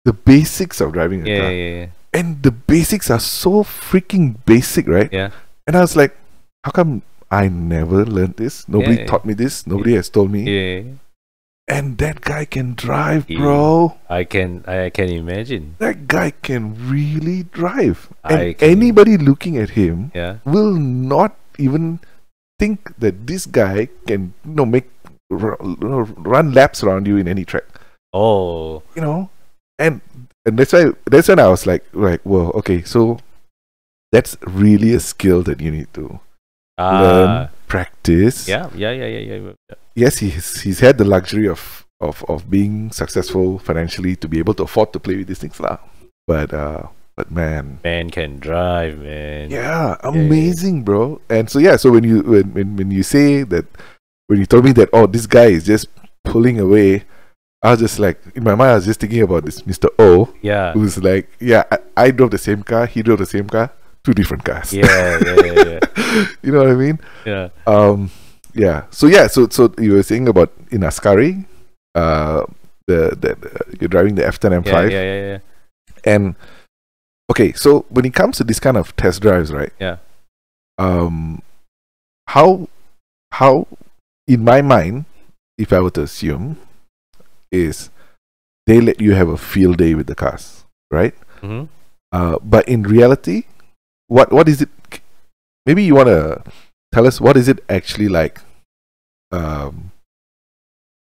the basics of driving a car. yeah. And the basics are so freaking basic, right? Yeah. And I was like, how come I never learned this? Nobody Yeah. taught me this. Nobody has told me. Yeah. And that guy can drive, Yeah. bro. I can imagine. That guy can really drive. I And can anybody looking at him Yeah. will not even think that this guy can, run laps around you in any track. Oh. And that's when I was like, whoa, okay, so that's really a skill that you need to learn, practice. Yeah. Yes, he's had the luxury of being successful financially to be able to afford to play with these things lah. But man can drive, man. yeah, amazing, bro. And so so when you say that, when you told me that, oh, this guy is just pulling away, I was just like, in my mind I was just thinking about this Mr. O, Yeah. who's like, I drove the same car, he drove the same car, two different cars. Yeah. You know what I mean? Yeah. So you were saying about in Ascari, you're driving the F10 M5. Yeah. And okay, so when it comes to this kind of test drives, right? Yeah. How in my mind, if I were to assume, is they let you have a field day with the cars, right? Mm-hmm. But in reality, what is it? Maybe you want to tell us what is it actually like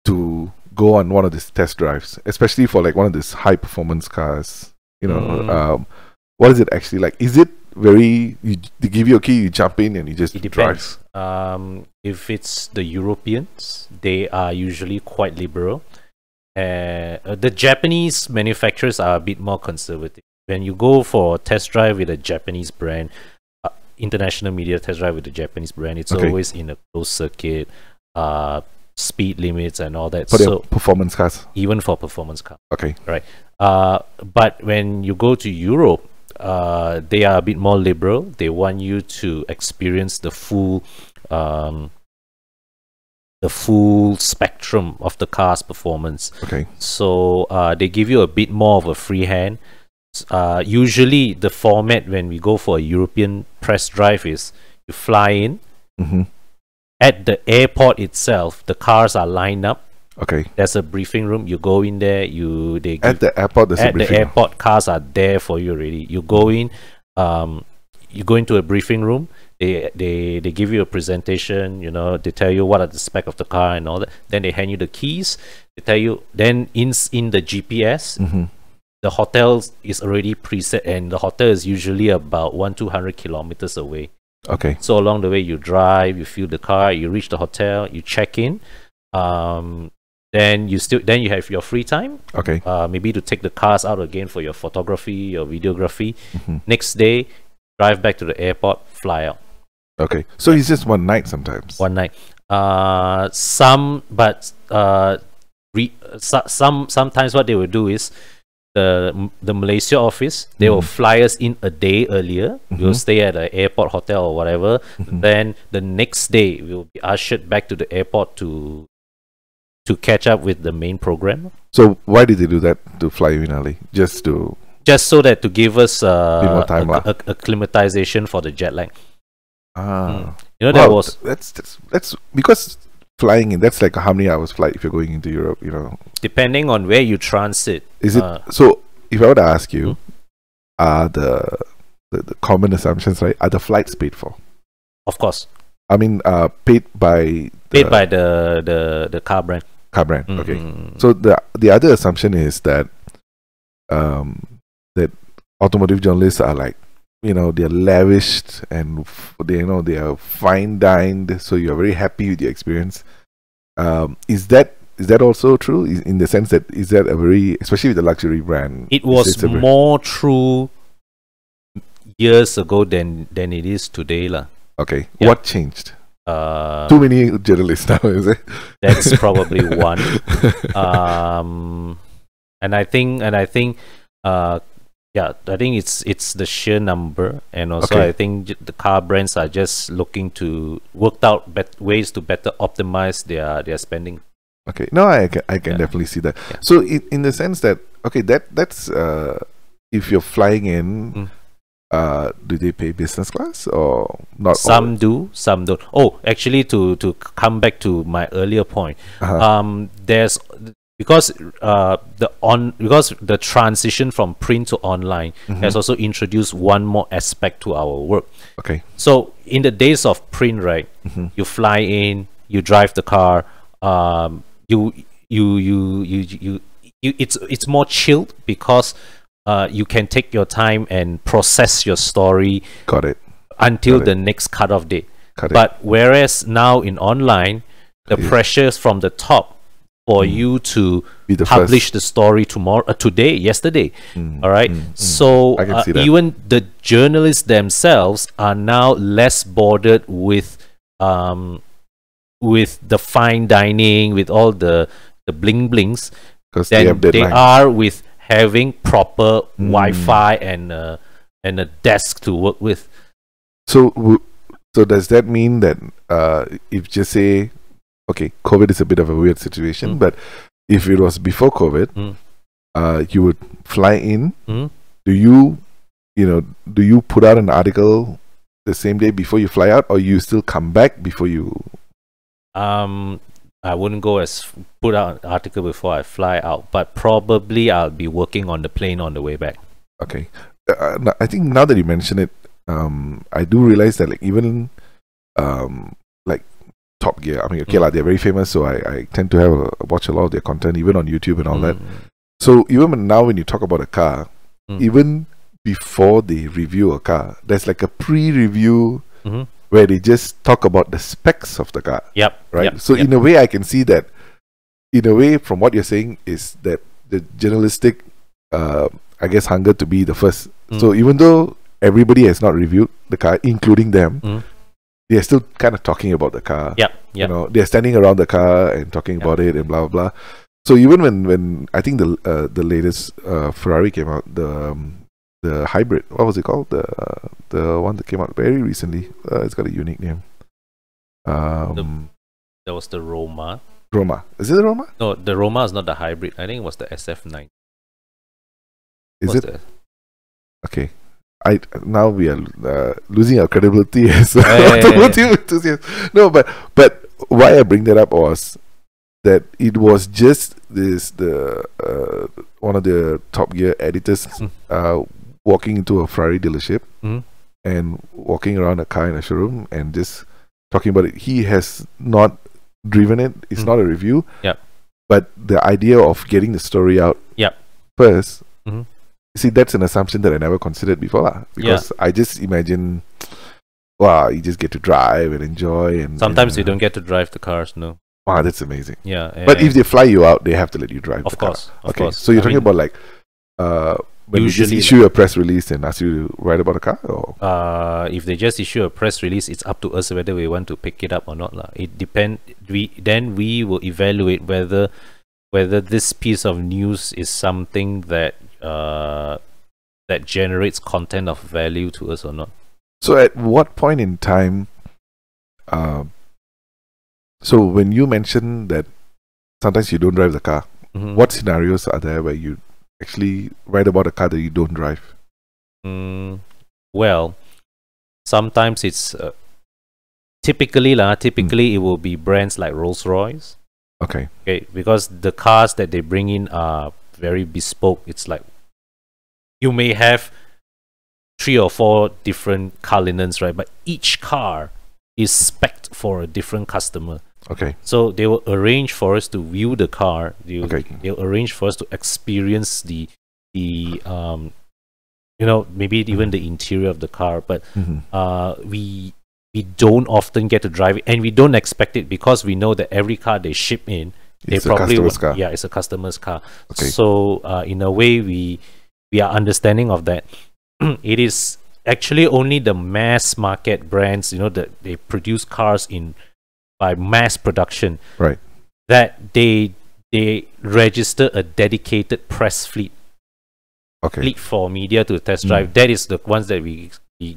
to go on one of these test drives, especially for like one of these high performance cars. What is it actually like? Is it very? They give you a key, you jump in, and you just It drive. depends. If it's the Europeans, they are usually quite liberal. The Japanese manufacturers are a bit more conservative. When you go for a test drive with a Japanese brand, international media test drive with a Japanese brand, it's always in a closed circuit, speed limits and all that. For the performance cars, even for performance cars. okay, right. But when you go to Europe, they are a bit more liberal. They want you to experience the full spectrum of the car's performance. Okay. So they give you a bit more of a free hand. Usually the format when we go for a European test drive is you fly in. Mm-hmm. At the airport itself, the cars are lined up. Okay. There's a briefing room. You go in there. At the airport, there's a briefing the airport, cars are there for you already. You go in. You go into a briefing room. They give you a presentation. They tell you what are the spec of the car and all that. Then they hand you the keys. They tell you. Then in the GPS, mm-hmm. the hotel is already preset, and the hotel is usually about 100-200 kilometers away. Okay. So along the way, you drive, you fuel the car, you reach the hotel, you check in. Then you have your free time. Okay. Maybe to take the cars out again for your photography, your videography. Mm-hmm. Next day, drive back to the airport, fly out. Okay. So it's just one night sometimes. One night. Sometimes what they will do is the Malaysia office, they will fly us in a day earlier. Mm-hmm. We'll stay at an airport hotel or whatever. Mm-hmm. Then the next day we'll be ushered back to the airport to catch up with the main program. So why did they do that, to fly you in early? Just so that to give us more time, acclimatization for the jet lag. That was that's because flying in, that's like how many hours flight if you're going into Europe, Depending on where you transit. Is it so? If I were to ask you, are the common assumptions, right? Are the flights paid for? Of course. I mean, paid by the car brand. Car brand. Okay. So the other assumption is that that automotive journalists are like, they're lavished and they are fine dined, so you're very happy with your experience. Is that also true? In the sense that, is that a very, especially with the luxury brand? It was more true years ago than it is today, lah. Okay. Yeah. What changed? Too many journalists now, is it? That's probably one. And I think it's the sheer number, and also I think the car brands are just looking to work out ways to better optimize their spending. Okay. No, I can definitely see that. Yeah. So in the sense that, okay, that's if you're flying in, do they pay business class or not? Some do, some don't. Oh, actually, to come back to my earlier point, there's because because the transition from print to online has also introduced one more aspect to our work. Okay. So in the days of print, right, you fly in, you drive the car, it's more chilled because you can take your time and process your story. Got it. Until the next cutoff date. Got it. But whereas now in online, the pressures from the top for you to publish the story today, yesterday. All right. So I can see that. even the journalists themselves are now less bothered with the fine dining, with all the bling blings, than they are with having proper Wi-Fi and a desk to work with. So does that mean that if just say, okay, COVID is a bit of a weird situation, but if it was before COVID, you would fly in. Do you put out an article the same day before you fly out, or you still come back before you? I wouldn't go as put out an article before I fly out, but probably I'll be working on the plane on the way back. Okay. I think now that you mention it, I do realize that, like, even like Top Gear, I mean, okay, they're very famous, so I tend to watch a lot of their content, even on YouTube and all that. So even now when you talk about a car, even before they review a car, there's like a pre-review where they just talk about the specs of the car. Right? So in a way, I can see that, in a way, from what you're saying, is that the journalistic, I guess, hunger to be the first. So even though everybody has not reviewed the car, including them, they're still kind of talking about the car. You know, they're standing around the car and talking about it and blah blah blah. So even when I think the latest Ferrari came out, the hybrid, what was it called? The one that came out very recently. It's got a unique name. That was the Roma. Roma. Is it the Roma? No, the Roma is not the hybrid. I think it was the SF9. Is it? Okay. Now we are losing our credibility as automotive enthusiasts. No, but why I bring that up was that it was just one of the Top Gear editors walking into a Ferrari dealership and walking around a car in a showroom and just talking about it. He has not driven it. It's not a review. But the idea of getting the story out first. See, that's an assumption that I never considered before, because I just imagine, wow, you just get to drive and enjoy, and sometimes you don't get to drive the cars. No. Wow, that's amazing. But if they fly you out, they have to let you drive. Of course. So you're talking about, like, when they just issue a press release and ask you to write about a car, or if they just issue a press release, it's up to us whether we want to pick it up or not, lah. It depends. We will evaluate whether this piece of news is something that generates content of value to us or not. So at what point in time, so when you mention that sometimes you don't drive the car, what scenarios are there where you actually write about a car that you don't drive? Well, sometimes it's typically it will be brands like Rolls-Royce. Okay, because the cars that they bring in are very bespoke. It's like you may have 3 or 4 different car linens, right? But each car is spec'd for a different customer. So they will arrange for us to view the car. They'll arrange for us to experience the maybe even the interior of the car. But we don't often get to drive it, and we don't expect it, because we know that every car they ship in, it's a customer's car. So in a way, we are understanding of that. It is actually only the mass market brands, that they produce cars by mass production, right? That they register a dedicated press fleet, fleet for media to test drive. That is the ones that we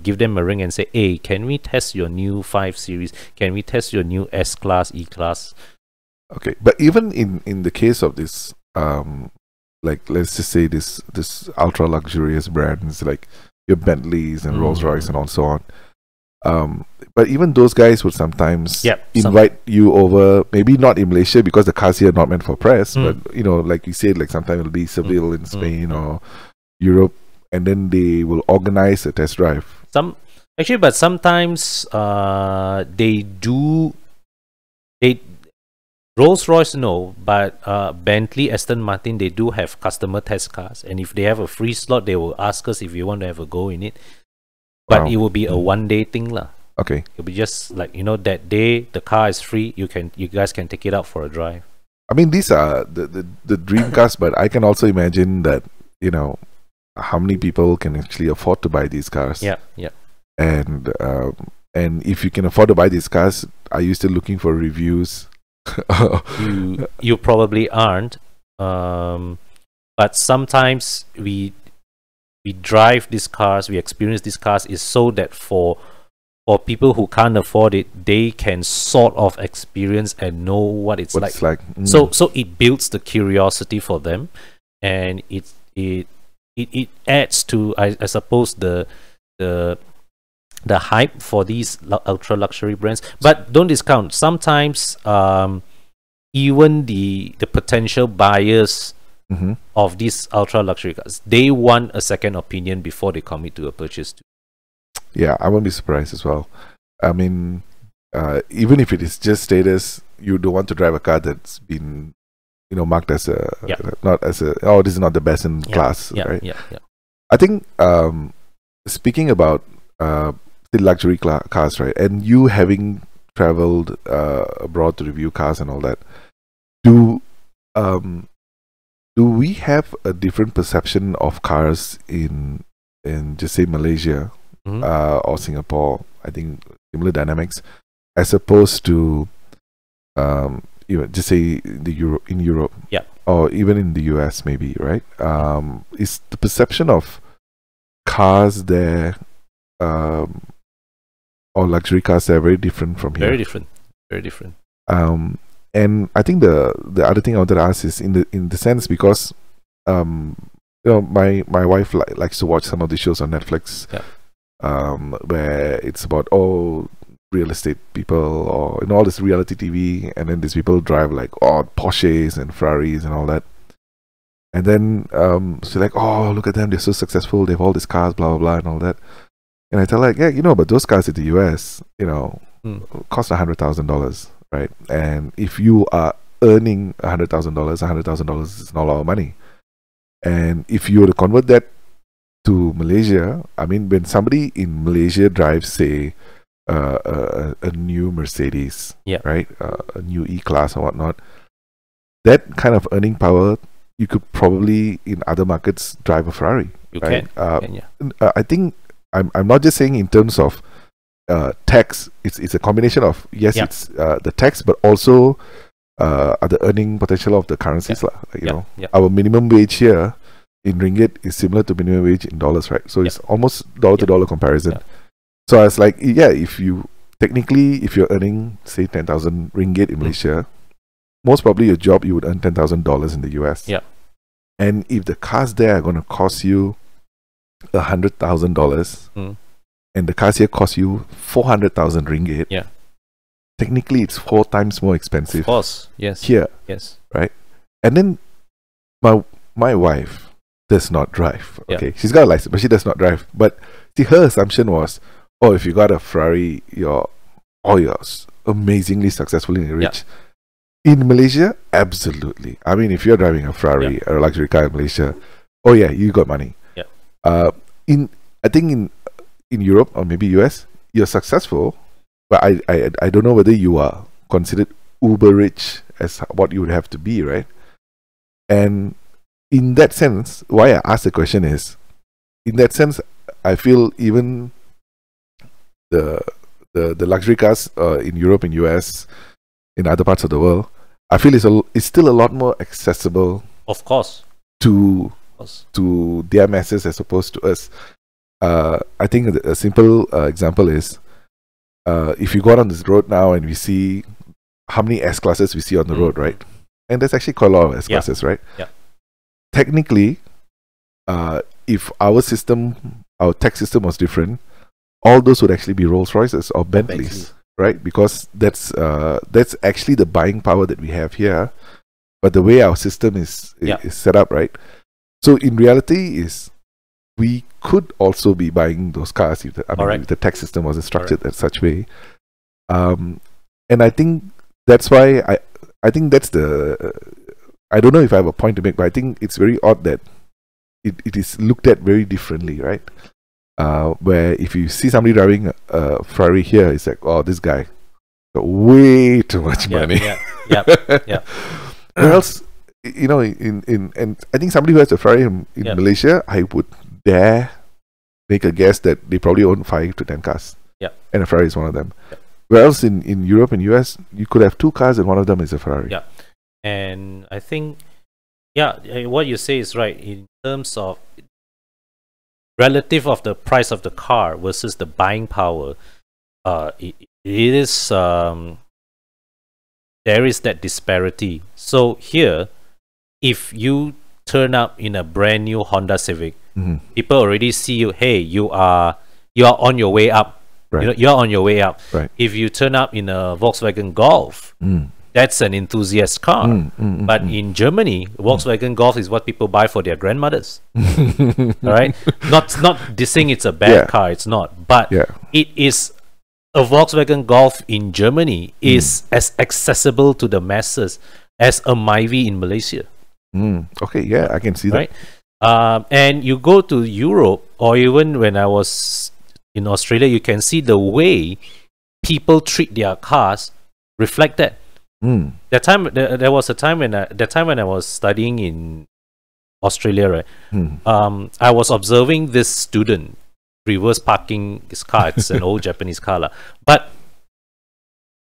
give them a ring and say, hey, can we test your new 5 Series? Can we test your new S-Class, E-Class? Okay, but even in the case of this, like let's just say this ultra luxurious brands like your Bentleys and Rolls Royce and so on. But even those guys would sometimes invite you over, maybe not in Malaysia because the cars here are not meant for press, but you know, like you said, like sometimes it'll be Seville in Spain or Europe, and then they will organize a test drive. But sometimes they do. Rolls Royce no, but Bentley, Aston Martin, they do have customer test cars, and if they have a free slot, they will ask us if you want to have a go in it. But it will be a one-day thing lah. Okay. It'll be just like, you know, that day the car is free. You guys can take it out for a drive. I mean, these are the dream cars, but I can also imagine that, you know, how many people can actually afford to buy these cars. Yeah. And if you can afford to buy these cars, are you still looking for reviews? You probably aren't. But sometimes we drive these cars, we experience these cars, is so that for people who can't afford it, they can sort of experience and know what it's like. So it builds the curiosity for them, and it adds to, I suppose, the hype for these ultra luxury brands. But don't discount, sometimes even the potential buyers of these ultra luxury cars, they want a second opinion before they commit to a purchase too. Yeah, I won't be surprised as well. I mean, even if it is just status, you don't want to drive a car that's been, you know, marked as not as a, oh, this is not the best in class, right? Yeah. I think speaking about the luxury cars, right, and you having traveled abroad to review cars and all that, do we have a different perception of cars in just say Malaysia or Singapore? I think similar dynamics, as opposed to just say in Europe, or even in the US, maybe, right? Is the perception of cars there, or luxury cars there, very different from here? Very different. And I think the other thing I wanted to ask is in the sense, because you know, my wife likes to watch some of the shows on Netflix, where it's about real estate people, or all this reality TV, and then these people drive like Porsches and Ferraris and all that, and then she's like, oh, look at them, they're so successful, they have all these cars, blah blah blah and all that. And I tell her, like, yeah, you know, but those cars in the US, you know, cost $100,000, right? And if you are earning $100,000 is not a lot of money. And if you were to convert that to Malaysia, I mean, when somebody in Malaysia drives, say, a new Mercedes, right, a new E-Class or whatnot, that kind of earning power, you could probably in other markets drive a Ferrari. You right? can. I think I'm not just saying in terms of tax. It's a combination of it's the tax, but also the earning potential of the currencies. Like, you know, our minimum wage here in ringgit is similar to minimum wage in dollars, right? So it's almost dollar to dollar comparison. So I was like, if you're earning, say, 10,000 ringgit in Malaysia, most probably your job, you would earn $10,000 in the US. And if the cars there are going to cost you $100,000, and the cars here cost you 400,000 ringgit, technically it's 4 times more expensive. Of course, yes. Here, right? And then my wife does not drive. Okay, she's got a license, but she does not drive. But see, her assumption was, if you got a Ferrari, you're amazingly successfully rich. In Malaysia, absolutely. I mean, if you're driving a Ferrari or a luxury car in Malaysia, you got money. I think in Europe or maybe US, you're successful, but I don't know whether you are considered uber rich as what you would have to be, right? And in that sense, why I ask the question is, in that sense, I feel even the luxury cars in Europe, in US, in other parts of the world, I feel it's still a lot more accessible. Of course. To their masses as opposed to us. I think a simple example is, if you go on this road now and we see how many S classes we see on the road, right? And there's actually quite a lot of S classes, right? Yeah. Technically, if our system, our tech system was different, all those would actually be Rolls Royces or Bentleys, right? Because that's actually the buying power that we have here. But the way our system is set up, right? So in reality, we could also be buying those cars if the tech system was structured in such way. And I think that's why I think that's I don't know if I have a point to make, but I think it's very odd that it is looked at very differently, right? Where if you see somebody driving a Ferrari here, it's like, oh, this guy got way too much money. Yeah. Or else, and I think somebody who has a Ferrari in Malaysia, I would dare make a guess that they probably own 5 to 10 cars. Yeah. And a Ferrari is one of them. Yeah. Whereas in Europe and US, you could have 2 cars and one of them is a Ferrari. Yeah. And I think, what you say is right in terms of relative of the price of the car versus the buying power. It is there is that disparity. So here, if you turn up in a brand new Honda Civic, people already see you. Hey, you are on your way up. Right. You're on your way up. Right. If you turn up in a Volkswagen Golf, that's an enthusiast car. But in Germany, Volkswagen Golf is what people buy for their grandmothers. All right, not dissing it's a bad car. It's not, but it is. A Volkswagen Golf in Germany is as accessible to the masses as a Myvi in Malaysia. Okay, yeah, I can see that. Right? And you go to Europe, or even when I was in Australia, you can see the way people treat their cars reflect that. That time, there was a time when I was studying in Australia, right? I was observing this student reverse parking his car. It's an old Japanese car, but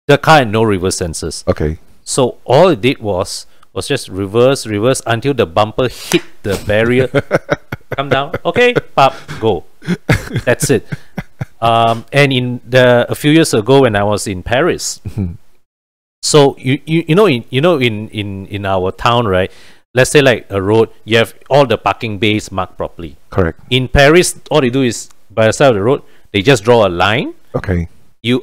the car had no reverse sensors. Okay. So all it did was just reverse until the bumper hit the barrier. Come down. Okay, pop, go. That's it. And a few years ago when I was in Paris, so in our town, right? Let's say like a road, you have all the parking bays marked properly. Correct. In Paris, all they do is by the side of the road, they just draw a line. Okay.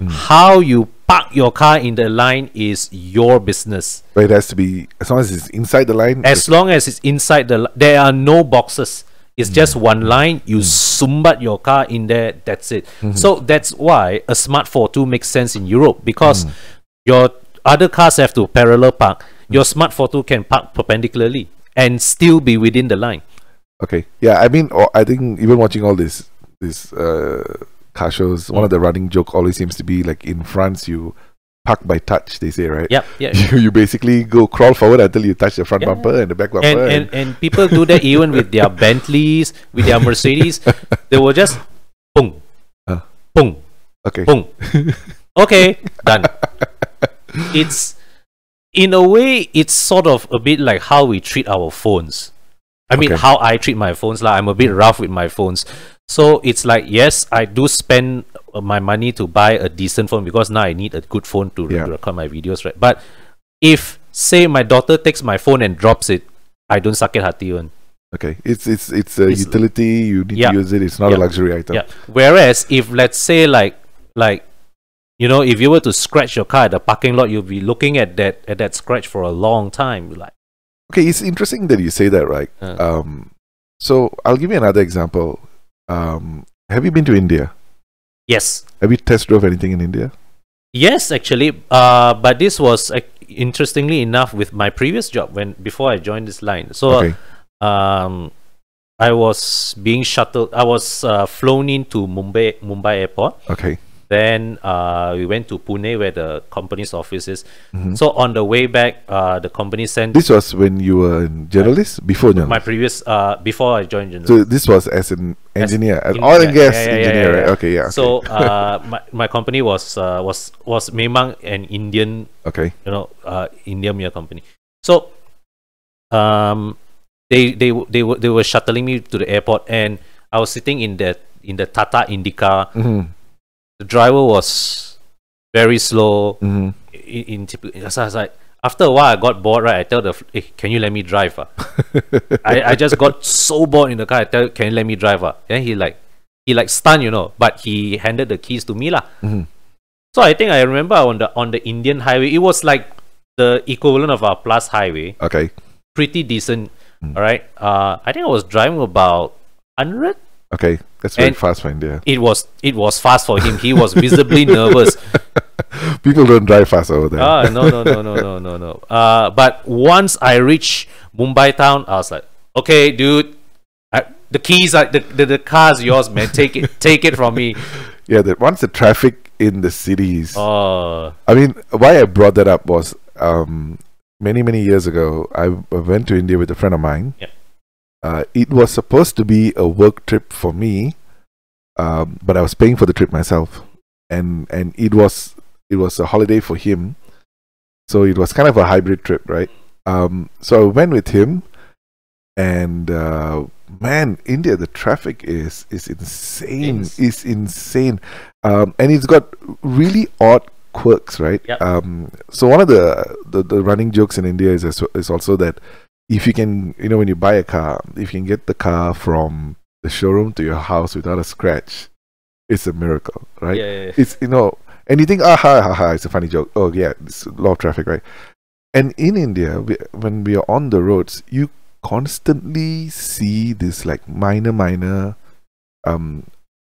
How you park your car in the line is your business. But it has to be, as long as it's inside the line. As long as it's inside there are no boxes. It's just one line. You sumbat your car in there. That's it. So that's why a Smart 42 makes sense in Europe, because your other cars have to parallel park. Your Smart 42 can park perpendicularly and still be within the line. Okay. Yeah, I mean, I think even watching all these car shows, one of the running joke always seems to be like in France, you park by touch, they say, right? Yeah. You basically go crawl forward until you touch the front bumper and the back bumper. And people do that even with their Bentleys, with their Mercedes. They will just boom, boom, okay, boom. Okay, done. It's, in a way, it's sort of a bit like how we treat our phones. I mean, how I treat my phones. I'm a bit rough with my phones. So it's like, yes, I do spend my money to buy a decent phone, because now I need a good phone to record my videos, right? But if, say, my daughter takes my phone and drops it, I don't sakit hati one. Okay, it's a utility. You need to use it. It's not a luxury item. Yeah. Whereas if, let's say, like if you were to scratch your car at the parking lot, you'll be looking at that scratch for a long time. Like, okay, it's interesting that you say that, right? So I'll give you another example. Have you been to India? Yes. Have you test drove anything in India? Yes, actually. But this was interestingly enough with my previous job before I joined this line. So I was being shuttled. I was flown into Mumbai airport. Okay. Then we went to Pune, where the company's office is. So on the way back, the company sent... This was when you were a journalist? Before journalist? My previous... before I joined journalism. So this was as an engineer, an oil and gas engineer, right? Okay, yeah. Okay. So my company was memang an Indian, Indian media company. So they were shuttling me to the airport, and I was sitting in the Tata Indica. The driver was very slow. So I was like, after a while, I got bored, right? I tell hey, can you let me drive? I just got so bored in the car. I tell, can you let me drive? Then he like stunned, but he handed the keys to me, lah. So I think I remember on the Indian highway, it was like the equivalent of our Plus Highway. Okay. Pretty decent. All right. I think I was driving about 100. Okay, that's very fast for India. It was fast for him. He was visibly nervous. People don't drive fast over there. No. But once I reached Mumbai town, I was like, okay, dude, the keys are the car's yours, man. Take it from me. Yeah, that once the traffic in the cities. Oh. I mean, why I brought that up was many years ago, I went to India with a friend of mine. Yeah. It was supposed to be a work trip for me, but I was paying for the trip myself, and it was a holiday for him, so it was kind of a hybrid trip, right? So I went with him, and man, India, the traffic is insane. It's insane, and it's got really odd quirks, right? Yep. So one of the running jokes in India is also that if you can, when you buy a car, if you can get the car from the showroom to your house without a scratch, it's a miracle, right? Yeah. It's, and you think, it's a funny joke. Oh yeah, it's a lot of traffic, right? And in India, when we are on the roads, you constantly see this like minor, not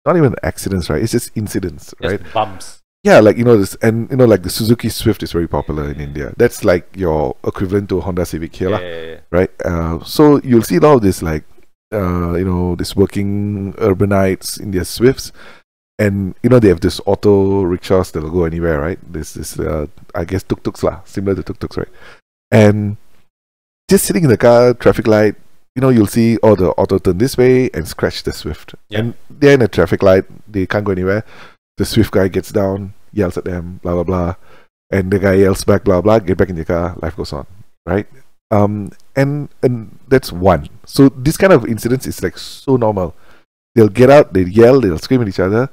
even accidents, right? It's just incidents, right? Just bumps. Yeah, like this, and like the Suzuki Swift is very popular in India. That's like your equivalent to Honda Civic here, Yeah. right? So you'll see a lot of this, like this working urbanites in their Swifts, and they have this auto rickshaws that'll go anywhere, right? This I guess tuk-tuks lah, similar to tuk-tuks, right? And just sitting in the car, traffic light, you'll see the auto turn this way and scratch the Swift, and they're in a traffic light, they can't go anywhere. The Swift guy gets down, yells at them, blah blah blah, and the guy yells back, blah blah. Get back in the car, life goes on, right? And that's one. So this kind of incidents is like so normal. They'll get out, they yell, they'll scream at each other,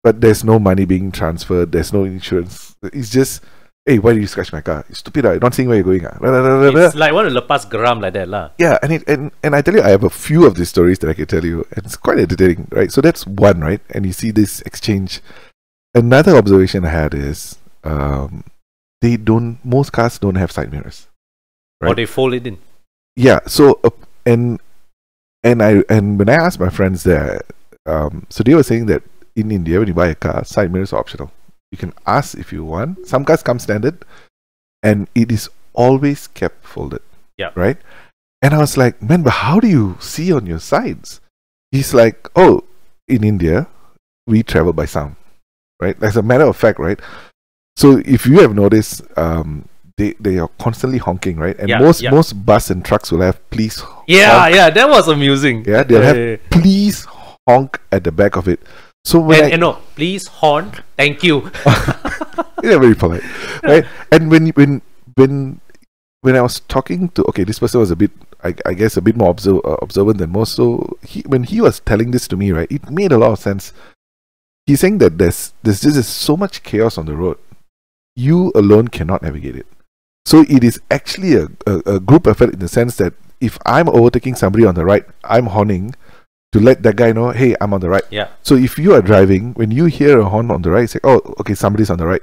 but there's no money being transferred, there's no insurance. It's just, hey, why did you scratch my car? You stupid, you're not seeing where you're going. It's like one of the lepas geram like that lah. Yeah, and I tell you, I have a few of these stories that I can tell you, and it's quite entertaining, right? So that's one, right? And you see this exchange. Another observation I had is most cars don't have side mirrors, right? Or they fold it in. Yeah. So and when I asked my friends there, so they were saying that in India, when you buy a car, side mirrors are optional. You can ask if you want. Some cars come standard, and it is always kept folded. Yeah. Right. And I was like, man, but how do you see on your sides? He's like, oh, in India, we travel by sound. Right. As a matter of fact, right. So if you have noticed, they are constantly honking, right? And most bus and trucks will have please. Yeah, honk. That was amusing. Yeah, they'll have please honk at the back of it. So no, please horn, thank you. They're very polite, right? And when I was talking to, this person was a bit, I guess, a bit more observant than most. So when he was telling this to me, right, it made a lot of sense. He's saying that there's just so much chaos on the road, you alone cannot navigate it. So it is actually a group effort in the sense that if I'm overtaking somebody on the right, I'm horning to let that guy know, hey, I'm on the right. Yeah. So if you are driving, when you hear a horn on the right, say, oh, okay, somebody's on the right.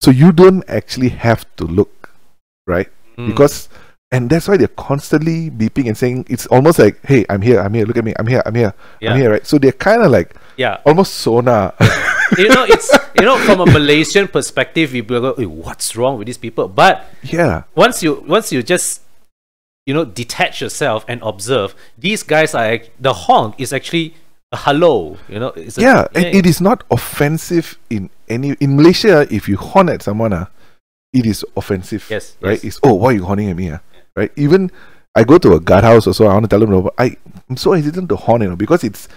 So you don't actually have to look, right? Because, and that's why they're constantly beeping and saying, it's almost like, hey, I'm here, look at me, I'm here, I'm here, right? So they're kind of like, almost sonar. It's from a Malaysian perspective, people go, hey, what's wrong with these people? But once you just detach yourself and observe, these guys are the honk is actually a hello. It's and it is not offensive in Malaysia. If you horn at someone, it is offensive. Yes, right. Yes. It's why are you horning at me? Right. Even I go to a guard house or so, I want to tell them, I'm so hesitant to horn, because it's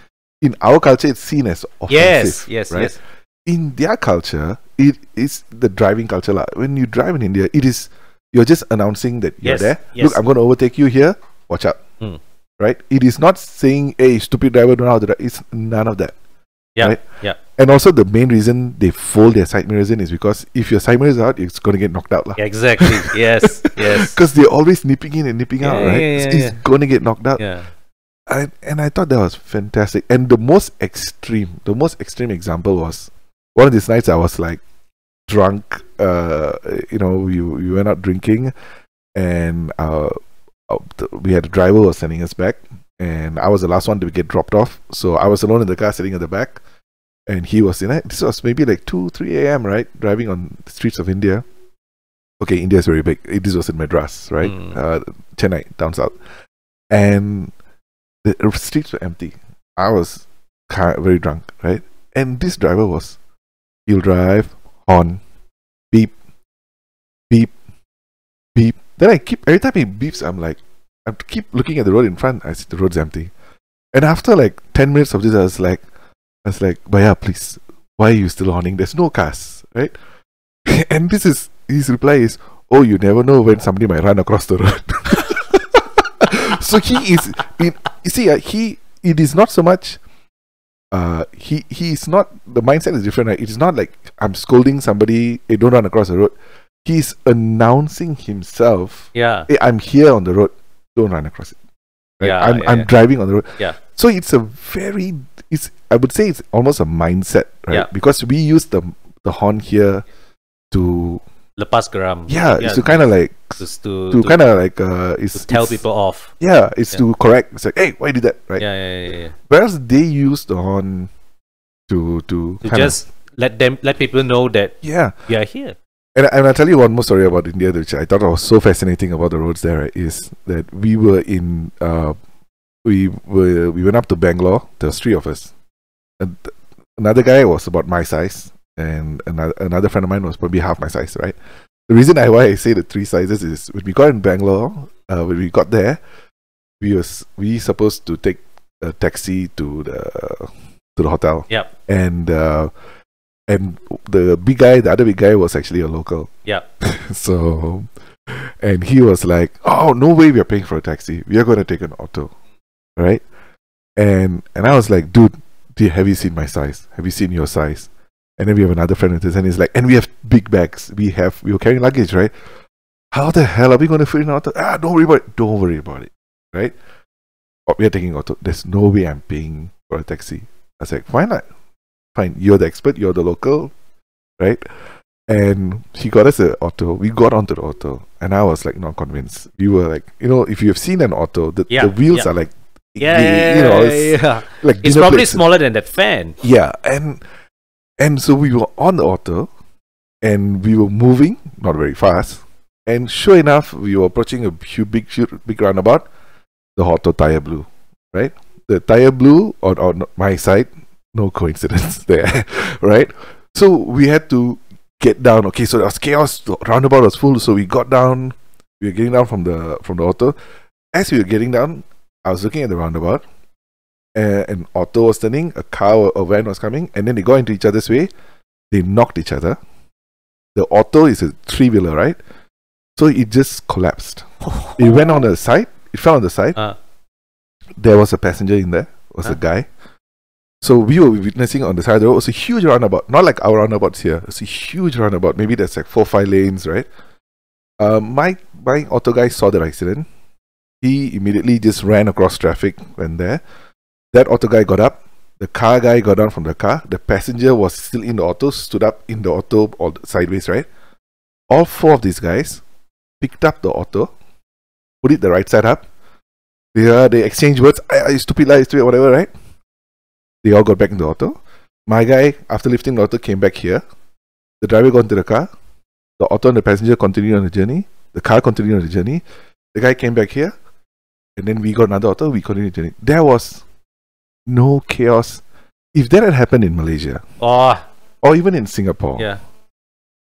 in our culture, it's seen as offensive. Yes. In their culture, it is the driving culture. When you drive in India, you're just announcing that you're there. Yes. Look, I'm going to overtake you here. Watch out. Right? It is not saying, hey, stupid driver, don't know how to drive. It's none of that. Yeah. Right? Yeah. And also the main reason they fold their side mirrors in is because if your side mirror is out, it's going to get knocked out. Yeah, exactly. Yes. Yes. Because they're always nipping in and nipping out, right? It's going to get knocked out. Yeah. And I thought that was fantastic. And the most extreme example was one of these nights I was like drunk. We went out drinking, and we had a driver who was sending us back, and I was the last one to get dropped off. So I was alone in the car sitting at the back. And he was in it. This was maybe like 2-3 a.m., right? Driving on the streets of India. Okay, India is very big. This was in Madras, right? Chennai, down south. And the streets were empty. I was very drunk, right? And this driver he'll drive, horn, beep, beep, beep. Then every time he beeps, I keep looking at the road in front. I see the road's empty. And after like 10 minutes of this, I was like, Bhaiya, please, why are you still horning? There's no cars, right? And his reply is, oh, you never know when somebody might run across the road. So it is not so much, he is not, the mindset is different, right? It is not like I'm scolding somebody, hey, don't run across the road. He's announcing himself, yeah, hey, I'm here on the road, don't run across it. Right? Yeah, I'm driving on the road. Yeah. So I would say it's almost a mindset, right? Yeah. Because we use the horn here to lepas geram. It's to kind of like to tell people off. Yeah, it's to correct. It's like, hey, why did that? Right? Yeah. Whereas they use the horn to just let people know that we are here. And I'll tell you one more story about India, which I thought was so fascinating about the roads there, right, is that we were in we went up to Bangalore. There was 3 of us. And another guy was about my size, and another friend of mine was probably half my size, right? The reason why I say the 3 sizes is when we got in Bangalore, when we got there, we supposed to take a taxi to the hotel. Yep. And the other big guy was actually a local. Yep. So, and he was like, "Oh, no way, we are paying for a taxi. We are going to take an auto, right?" And I was like, "Dude, have you seen my size? Have you seen your size?" And then we have another friend with us, and he's like, "And we have big bags. We were carrying luggage, right? How the hell are we going to fit in an auto? Don't worry about it, right? We are taking auto. There's no way I'm paying for a taxi." I was like, "Why not? Fine, you're the expert, you're the local, right?" And he got us an auto. We got onto the auto, and I was like not convinced. We were like, if you have seen an auto, the wheels are like, like it's probably smaller than that fan. Yeah, and so we were on the auto, and we were moving not very fast. And sure enough, we were approaching a big roundabout. The auto tire blew, right? The tire blew on my side. No coincidence there, right? So we had to get down. Okay, so there was chaos. The roundabout was full, so we got down. We were getting down from the auto. As we were getting down, I was looking at the roundabout. An auto was turning, a car or a van was coming, and then they got into each other's way. They knocked each other. The auto is a 3-wheeler, right? So it just collapsed. It went on the side. It fell on the side. There was a passenger in there. Was a guy. So we were witnessing on the side of the road. It was a huge roundabout. Not like our roundabouts here. It's a huge roundabout. Maybe there's like 4-5 lanes, right? My auto guy saw the accident. He immediately just ran across traffic when there. That auto guy got up. The car guy got down from the car. The passenger was still in the auto, stood up in the auto all sideways, right? All 4 of these guys picked up the auto, put it the right side up. They exchanged words. You stupid lie, stupid whatever, right? They all got back in the auto. My guy, after lifting the auto, came back here. The driver got into the car. The auto and the passenger continued on the journey. The car continued on the journey. The guy came back here. And then we got another auto. We continued the journey. There was no chaos. If that had happened in Malaysia, or even in Singapore,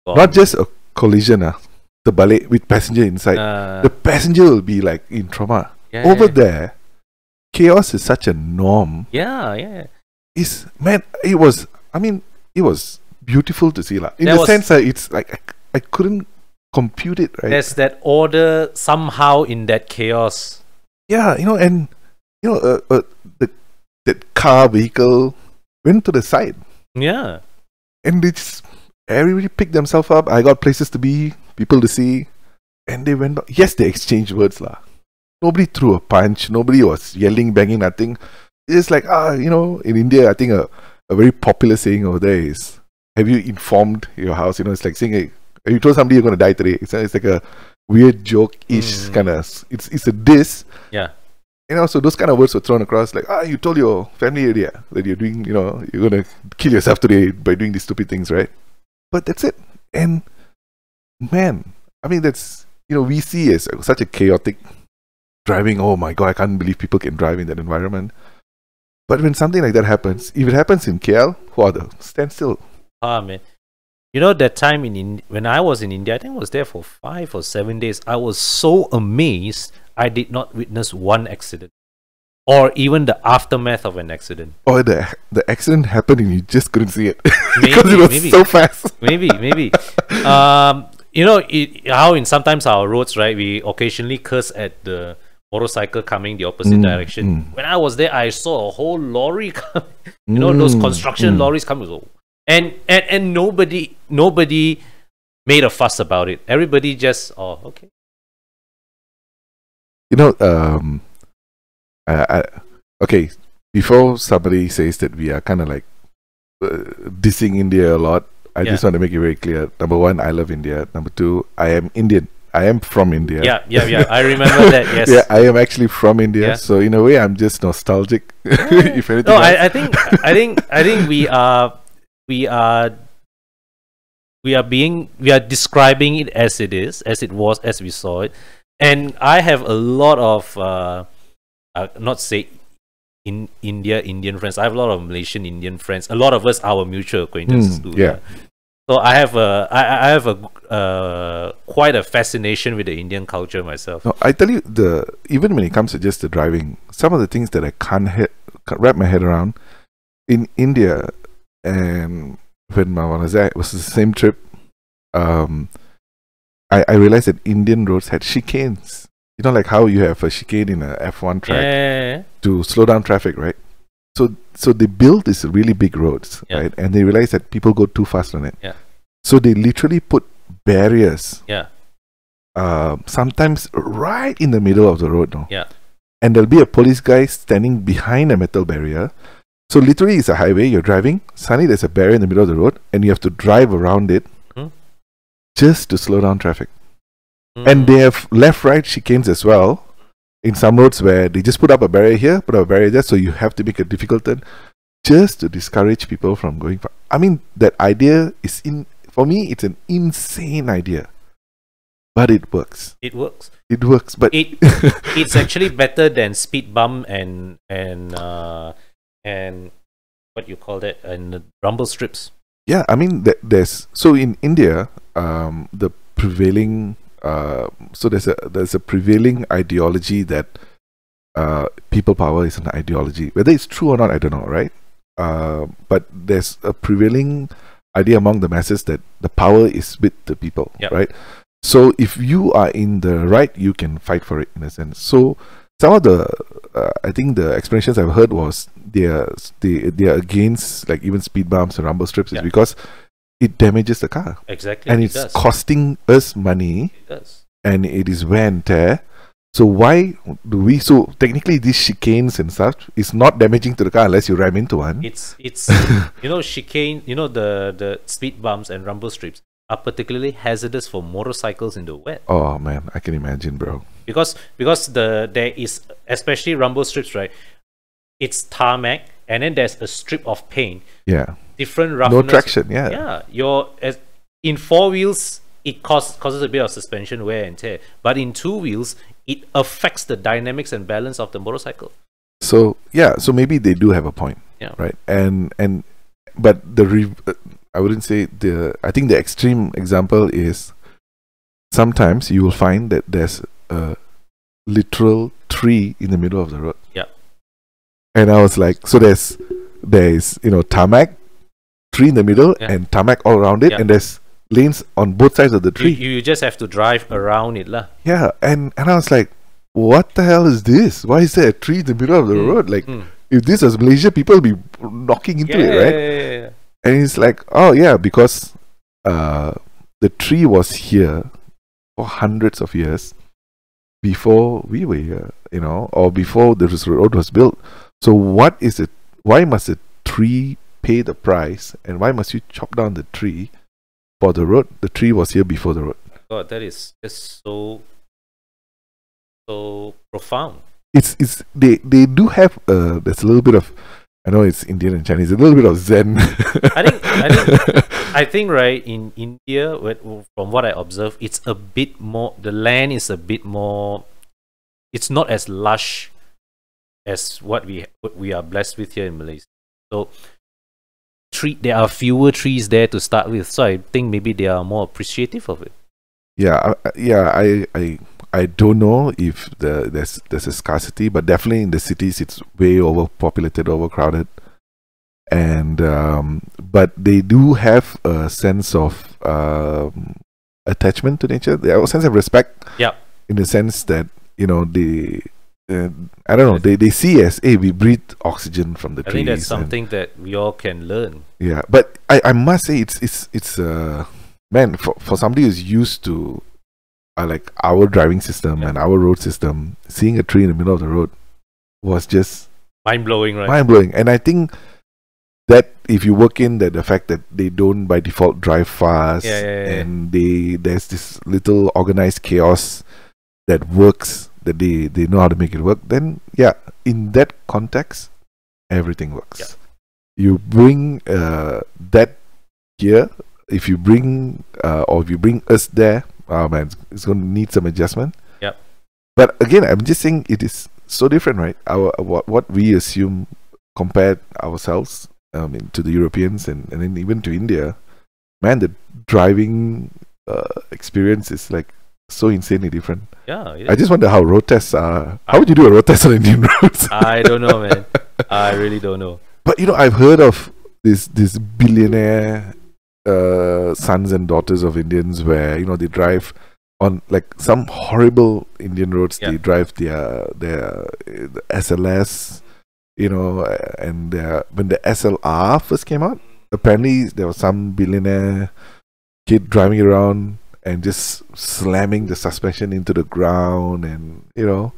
not just a collision, the balik with passenger inside, the passenger will be like in trauma. Over there, chaos is such a norm. It was beautiful to see. In the sense that it's like I couldn't compute it, right? There's that order somehow in that chaos. That car vehicle went to the side. Yeah. And they just, everybody picked themselves up. I got places to be, people to see, and they went on. Yes, they exchanged words lah. Nobody threw a punch. Nobody was yelling, banging, nothing. It's like, in India, I think a very popular saying over there is, have you informed your house? It's like saying, hey, you told somebody you're going to die today. It's like a weird joke-ish kind of, it's a diss. Yeah. So those kind of words were thrown across, like, you told your family area that you're doing, you're going to kill yourself today by doing these stupid things, right? But that's it. And man, I mean, that's, we see as such a chaotic driving. Oh my God, I can't believe people can drive in that environment. But when something like that happens, if it happens in KL, stand still. Man. That time when I was in India, I think I was there for 5 or 7 days. I was so amazed I did not witness one accident, or even the aftermath of an accident. Or the accident happened and you just couldn't see it maybe, because it was so fast. Maybe. How in sometimes our roads, right? We occasionally curse at the motorcycle coming the opposite direction. When I was there, I saw a whole lorry coming. Those construction lorries coming. And nobody made a fuss about it. Everybody just, okay. Okay, before somebody says that we are kind of like dissing India a lot, I just want to make it very clear. Number one, I love India. Number two, I am Indian. I am from India. Yeah. I remember that. Yes. Yeah, I am actually from India. Yeah. So in a way, I'm just nostalgic. If anything. No, I think we are describing it as it is, as it was, as we saw it. And I have a lot of not say in Indian friends. I have a lot of Malaysian Indian friends. A lot of us, our mutual acquaintances too. Yeah. So I have quite a fascination with the Indian culture myself. No, I tell you, even when it comes to just the driving, some of the things that I can't wrap my head around in India, and when I was there, it was the same trip. I realized that Indian roads had chicanes. Like how you have a chicane in a F1 track to slow down traffic, right? So they built these really big roads, right? And they realized that people go too fast on it. Yeah. So they literally put barriers. Yeah. Sometimes right in the middle of the road, no? Yeah. And there'll be a police guy standing behind a metal barrier. So literally, it's a highway. You're driving. Suddenly, there's a barrier in the middle of the road, and you have to drive around it just to slow down traffic. And they have left-right chicanes as well. In some roads where they just put up a barrier here, put up a barrier there, so you have to make a difficult turn just to discourage people from going far. I mean, that idea is for me, it's an insane idea, but it works. It works, but it's actually better than speed bump and what you call that, and rumble strips. Yeah, I mean, so in India, the prevailing. So there's a prevailing ideology that people power is an ideology. Whether it's true or not, I don't know, right? But there's a prevailing idea among the masses that the power is with the people, right? So if you are in the right, you can fight for it in a sense. So some of the I think the explanations I've heard was they are against like even speed bumps and rumble strips is because it damages the car. Exactly. And it's costing us money. It does. And it is wear and tear. So why do we... So technically these chicanes and stuff is not damaging to the car unless you ram into one. It's chicane, the speed bumps and rumble strips are particularly hazardous for motorcycles in the wet. Oh man, I can imagine, bro. Because there is, especially rumble strips, right? It's tarmac and then there's a strip of paint. Yeah. Different roughness. No traction, yeah. In four wheels, it causes a bit of suspension wear and tear. But in two wheels, it affects the dynamics and balance of the motorcycle. So so maybe they do have a point, right? But I wouldn't say I think the extreme example is sometimes you will find that there's a literal tree in the middle of the road. Yeah. And I was like, so there's tarmac, tree in the middle, and tarmac all around it, and there's lanes on both sides of the tree. You just have to drive around it, lah. Yeah, and I was like, what the hell is this? Why is there a tree in the middle of the road? Like, if this was Malaysia, people would be knocking into it, right? Yeah. And it's like, oh yeah, because the tree was here for hundreds of years before we were here, you know, or before the road was built. So what is it? Why must a tree pay the price, and why must you chop down the tree for the road? The tree was here before the road. God, that is just so profound. It's they do have there's a little bit of, I know it's Indian and Chinese, a little bit of Zen. I think right, in India, from what I observe, it's a bit more. The land is a bit more. It's not as lush as what we are blessed with here in Malaysia. So there are fewer trees there to start with. So I think maybe they are more appreciative of it. Yeah, I don't know if there's a scarcity, but definitely in the cities it's way overpopulated, overcrowded, and but they do have a sense of attachment to nature. They have a sense of respect. Yeah. In the sense that, you know, they I don't know, they see as, hey, we breathe oxygen from the trees. I think that's something that we all can learn. Yeah, but I must say it's man, for somebody who's used to like our driving system and our road system, seeing a tree in the middle of the road was just mind-blowing, right? Mind-blowing. And I think that if you work in that, the fact that they don't by default drive fast, and there's this little organized chaos that works, that they know how to make it work, then yeah, in that context, everything works. You bring that here, if you bring or if you bring us there, oh man, it's going to need some adjustment. Yep. But again, I'm just saying it is so different, right? What we assume, compared ourselves to the Europeans and then even to India, man, the driving experience is like so insanely different. Yeah. I just wonder how road tests are. How would you do a road test on Indian roads? I don't know, man. I really don't know. But you know, I've heard of this billionaire sons and daughters of Indians where, you know, they drive on like some horrible Indian roads. They drive their the SLS, you know, and when the SLR first came out, apparently there was some billionaire kid driving around and just slamming the suspension into the ground, and you know,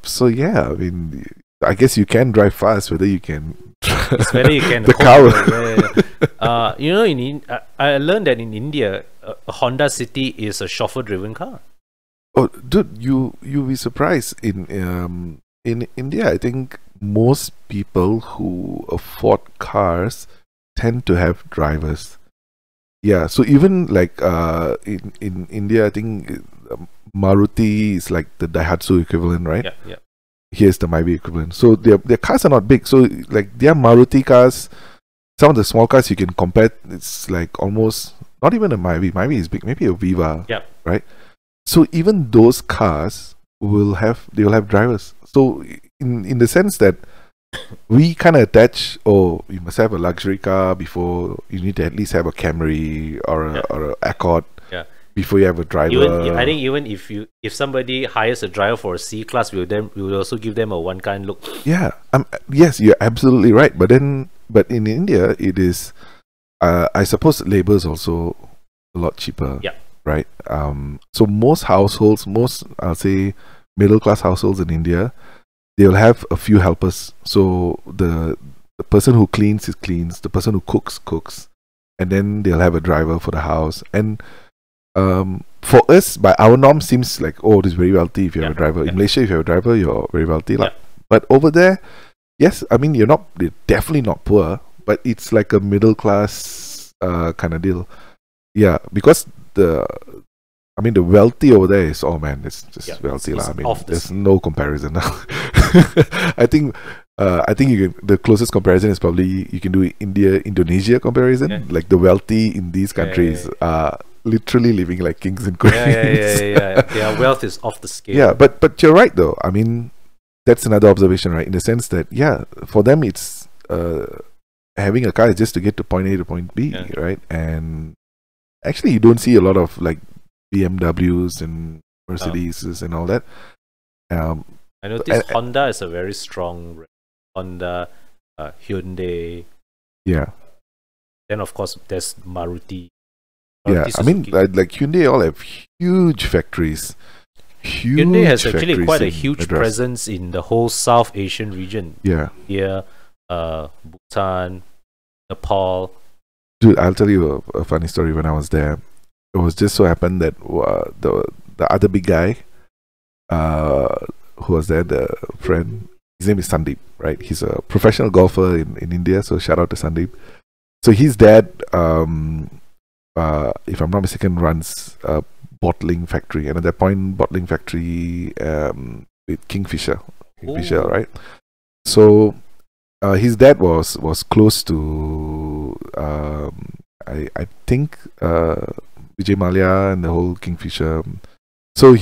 so yeah, I mean, I guess you can drive fast, whether you can. It's whether you can. The car. You know, I learned that in India, a Honda City is a chauffeur-driven car. Oh, dude, you'll be surprised. In India, I think most people who afford cars tend to have drivers. Yeah, so even like in India, I think Maruti is like the Daihatsu equivalent, right? Yeah. Here's the Maybach equivalent. So their cars are not big. So like their Maruti cars, some of the small cars you can compare, it's like almost not even a Maybach. Maybach is big, maybe a Viva. Yeah. Right. So even those cars will have drivers. So in the sense that we kind of attach, oh, you must have a luxury car before you need to at least have a Camry or a Accord. Yeah. Before you have a driver. I think even if somebody hires a driver for a C class, we will also give them a one-kind look. Yeah. Yes, you're absolutely right. But in India, it is, I suppose, labor is also a lot cheaper. Yeah. Right. So most households, I'll say middle class households in India, they'll have a few helpers. So the person who cleans, the person who cooks, and then they'll have a driver for the house. And for us, by our norm, seems like, oh, this is very wealthy if you have a driver. In Malaysia, if you have a driver, you're very wealthy. But over there, yes, I mean, you're definitely not poor, but it's like a middle class kind of deal. Yeah, because the wealthy over there is, oh man, it's just wealthy. I mean, there's no comparison. I think you can, the closest comparison is probably you can do Indonesia comparison. Yeah. Like the wealthy in these countries are literally living like kings and queens. Yeah. Their wealth is off the scale. Yeah, but you're right though. I mean, that's another observation, right? In the sense that, yeah, for them it's having a car is just to get to point A to point B, right? And actually, you don't see a lot of like BMWs and Mercedes and all that. I noticed Honda is a very strong brand. Honda, Hyundai. Yeah. Then of course there's Maruti. Yeah, Maruti I mean, Suzuki. like Hyundai all have huge factories. Hyundai has actually factories quite a in huge Madras. presence in the whole South Asian region. Yeah. Here, Bhutan, Nepal. Dude, I'll tell you a funny story. When I was there, it was just so happened that the other big guy who was there, the friend, his name is Sandeep, right? He's a professional golfer in India, so shout out to Sandeep. So his dad, if I'm not mistaken, runs a bottling factory, and at that point, bottling factory with Kingfisher, Ooh. right? So his dad was close to I think Vijay Mallya and the whole Kingfisher. So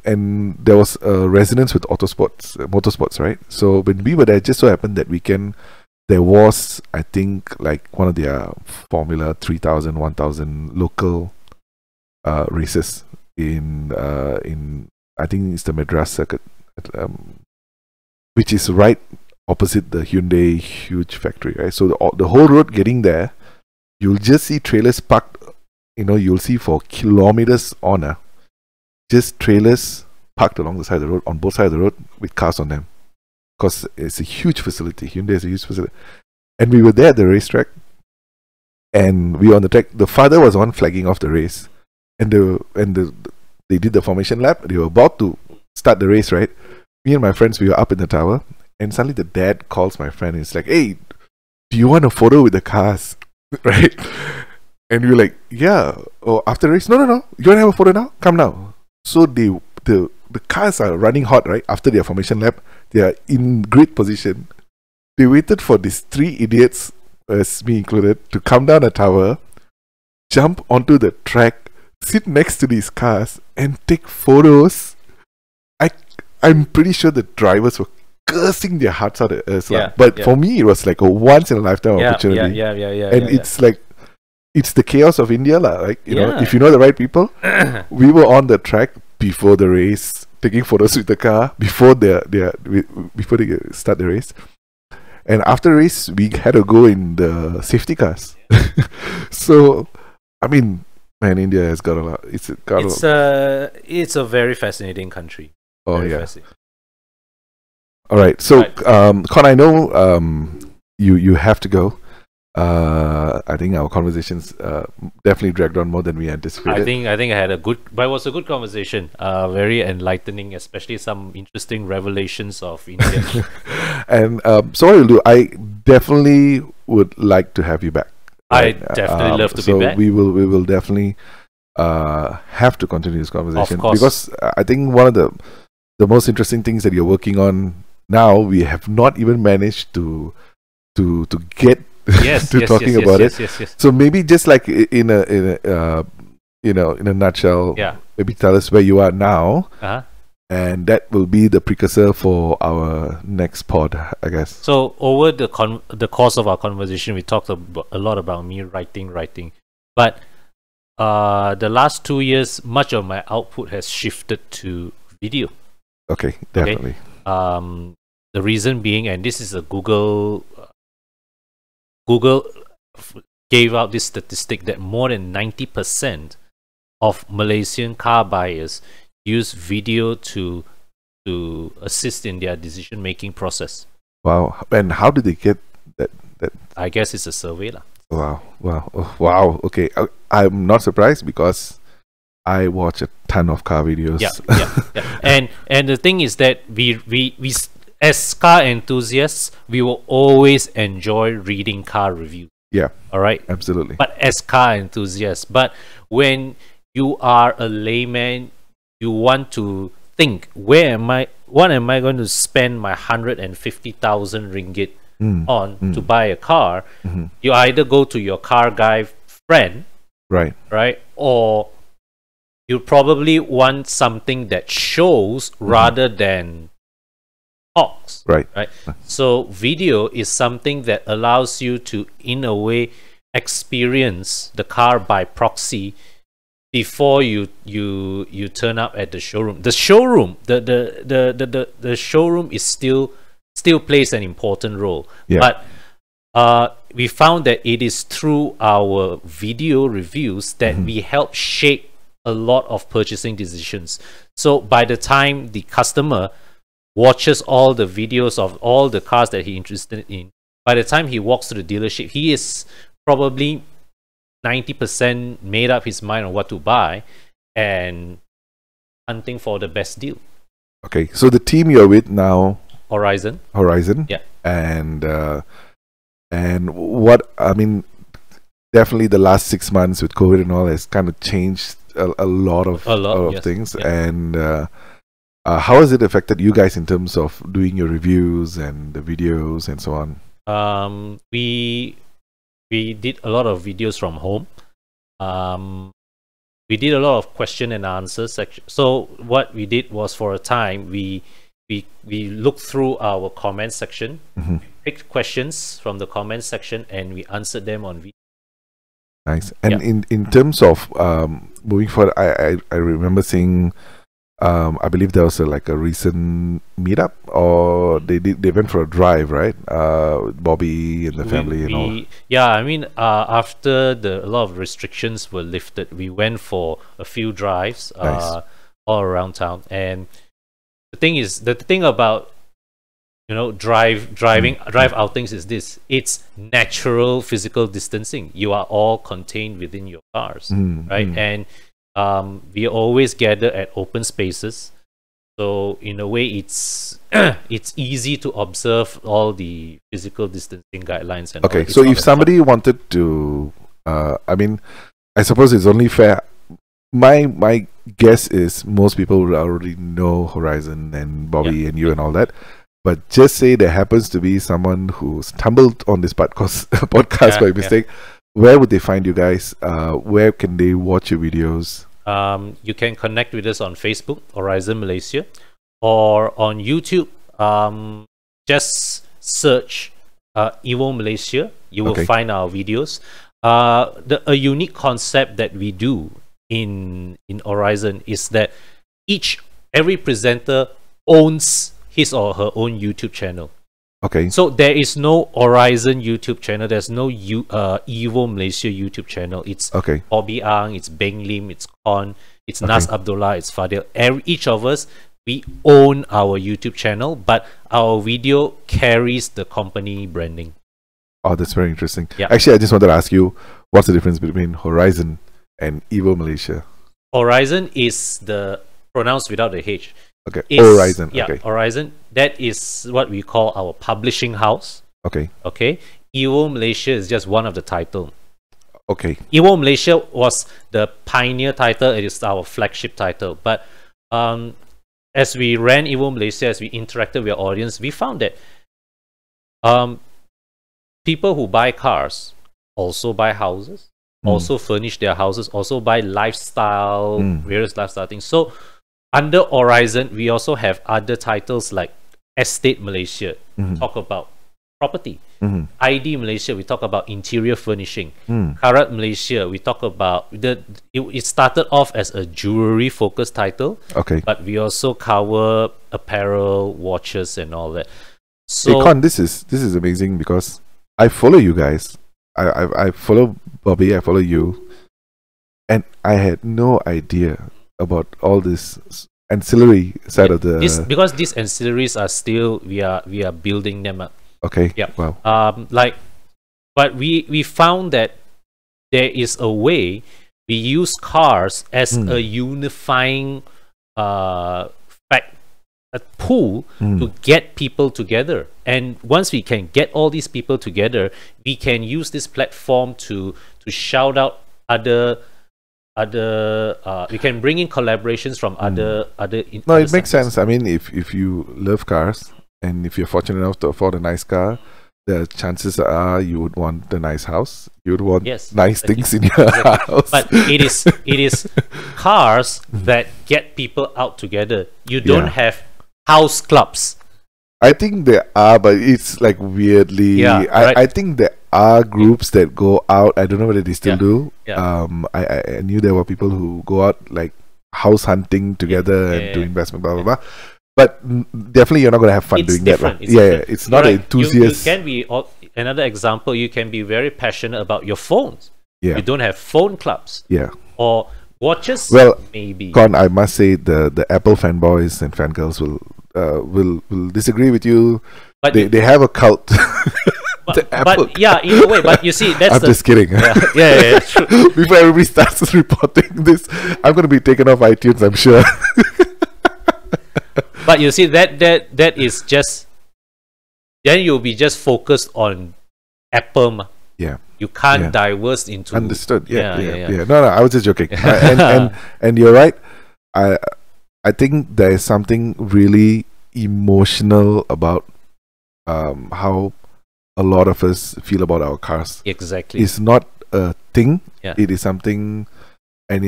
and there was a resonance with motorsports, right? So when we were there, it just so happened that weekend there was, I think, like one of their Formula 3000, 1000 local races in I think it's the Madras circuit, which is right opposite the Hyundai huge factory, right? So the whole road getting there, you'll just see trailers parked. You'll see for kilometers on just trailers parked along the side of the road, on both sides of the road, with cars on them, because it's a huge facility. Hyundai is a huge facility, and we were there at the racetrack, and we were on the track. The father was on flagging off the race, and they did the formation lap. They were about to start the race, right? Me and my friends, we were up in the tower, and suddenly the dad calls my friend, and he's like, "Hey, do you want a photo with the cars?" Right? And we were like, "Yeah." Oh, after the race, no. You want to have a photo now? Come now. So the cars are running hot, right? After their formation lap, they are in great position. They waited for these three idiots, as me included, to come down a tower, jump onto the track, sit next to these cars, and take photos. I'm pretty sure the drivers were cursing their hearts out at us. But for me, it was like a once in a lifetime opportunity. And it's like, it's the chaos of India, like, if you know the right people. We were on the track before the race, taking photos with the car before they start the race. And after the race, we had to go in the safety cars. So, I mean, man, India has got a lot. It's a very fascinating country. Oh, very yeah. fascinating. All right. So, Right. Kon, I know you have to go. I think our conversations definitely dragged on more than we anticipated. I think I had but it was a good conversation. Very enlightening, especially some interesting revelations of India. And so what we'll do, I definitely would like to have you back. I definitely love to be back. So we will definitely have to continue this conversation, Of course. because I think one of the most interesting things that you're working on now, we have not even managed to get talking about it. Yes. So maybe just like in a nutshell, maybe tell us where you are now, and that will be the precursor for our next pod, I guess. So over the course of our conversation, we talked a lot about me writing, but the last 2 years, much of my output has shifted to video. Okay, definitely. The reason being, and this is a Google gave out this statistic that more than 90% of Malaysian car buyers use video to assist in their decision-making process. Wow. And how did they get that? I guess it's a survey lah. Wow. Okay. I'm not surprised, because I watch a ton of car videos. Yeah. And the thing is that we as car enthusiasts, we will always enjoy reading car reviews. Yeah. All right. Absolutely. But as car enthusiasts, but when you are a layman, you want to think, what am I going to spend my 150,000 ringgit on to buy a car? You either go to your car guy friend, right, or you probably want something that shows rather than talks, right. So video is something that allows you to, in a way, experience the car by proxy before you turn up at the showroom. The showroom is still plays an important role, but we found that it is through our video reviews that we help shape a lot of purchasing decisions. So by the time the customer watches all the videos of all the cars that he's interested in, by the time he walks to the dealership, he is probably 90% made up his mind on what to buy and hunting for the best deal. Okay, so the team you're with now, Aurizn. Yeah. And what, I mean, definitely the last 6 months with COVID and all has kind of changed a lot of Yes. things. Yeah. And how has it affected you guys in terms of doing your reviews and the videos and so on? We did a lot of videos from home. We did a lot of question and answer section. So what we did was, for a time, we looked through our comment section, picked questions from the comment section, and we answered them on video. Nice. And in terms of moving forward, I remember seeing, I believe there was like a recent meetup, or they went for a drive, right? Bobby and the family and all. Yeah, I mean, after a lot of restrictions were lifted, we went for a few drives Nice. all around town. And the thing about drive outings is this: it's natural physical distancing. You are all contained within your cars, right? And we always gather at open spaces, so in a way it's easy to observe all the physical distancing guidelines and Okay, all. so if somebody wanted to, I mean, I suppose it's only fair. My guess is most people would already know Aurizn and Bobby and you and all that. But just say there happens to be someone who stumbled on this podcast by mistake. Where would they find you guys? Where can they watch your videos? You can connect with us on Facebook, Aurizn Malaysia, or on YouTube. Just search Evo Malaysia. You will find our videos. A unique concept that we do in Aurizn is that every presenter owns his or her own YouTube channel. Okay. So there is no Aurizn YouTube channel. There's no Evo Malaysia YouTube channel. It's Bobby Ang, it's Beng Lim, it's Kon, it's Nas Abdullah, it's Fadil. Each of us, we own our YouTube channel, but our video carries the company branding. Oh, that's very interesting. Yeah. Actually, I just wanted to ask you, what's the difference between Aurizn and Evo Malaysia? Aurizn is pronounced without the H. Okay, Aurizn. Yeah, Aurizn. That is what we call our publishing house. Okay. Evo Malaysia is just one of the title. Okay. Evo Malaysia was the pioneer title. It is our flagship title. But as we ran Evo Malaysia, as we interacted with our audience, we found that people who buy cars also buy houses, also furnish their houses, also buy lifestyle, various lifestyle things. So under Aurizn, we also have other titles like Estate Malaysia, talk about property. ID Malaysia, we talk about interior furnishing. Karat Malaysia, we talk about it started off as a jewelry focused title, but we also cover apparel, watches, and all that. So, Kon, this is amazing because I follow you guys. I follow Bobby, I follow you, and I had no idea about all this ancillary side of the because these ancillaries are still we are building them up. Wow. But we found that there is a way we use cars as a unifying pool to get people together. And once we can get all these people together, we can use this platform to shout out other we can bring in collaborations from other no, it makes sense. I mean, if you love cars and if you're fortunate enough to afford a nice car, the chances are you would want a nice house. You would want nice things in your house. But it is cars that get people out together. You don't have house clubs. I think there are, but it's like weirdly. I think there are groups that go out. I don't know whether they still do. I knew there were people who go out like house hunting together and do investment, blah blah blah. But definitely, you're not going to have fun doing that, right? It's not an enthusiast. another example. You can be very passionate about your phones. Yeah. You don't have phone clubs. Yeah. Or watches. Well, maybe. Kon, I must say the Apple fanboys and fangirls will disagree with you. But they have a cult. But yeah, in a way. But you see, that's I'm just kidding. Yeah, true. Before everybody starts reporting this, I'm going to be taken off iTunes, I'm sure. But you see, that is just, then you'll be just focused on Apple. Yeah. You can't diverse into. Understood. Yeah. Yeah. No, I was just joking. And you're right. I think there is something really emotional about how a lot of us feel about our cars. Exactly. It's not a thing. Yeah. It is something, and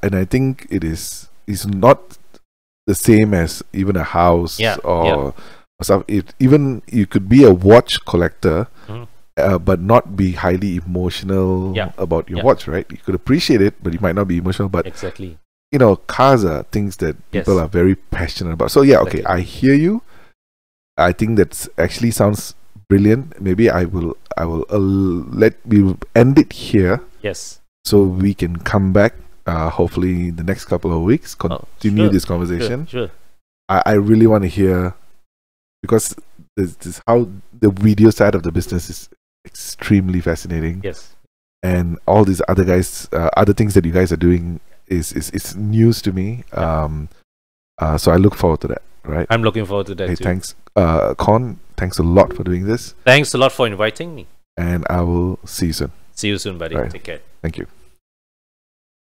I think it's not the same as even a house or stuff. Even you could be a watch collector, but not be highly emotional about your watch, right? You could appreciate it, but you might not be emotional. But exactly, you know, cars are things that people are very passionate about. So yeah, okay, I hear you. I think that's actually sounds brilliant. Maybe I will we end it here. Yes. So we can come back. Hopefully in the next couple of weeks, continue this conversation. Sure. I really want to hear, because this how the video side of the business is extremely fascinating. Yes. And all these other guys, other things that you guys are doing is news to me. So I look forward to that. Right. I'm looking forward to that too. Thanks, Kon. Thanks a lot for doing this. Thanks a lot for inviting me. And I will see you soon. See you soon, buddy. Right. Take care. Thank you.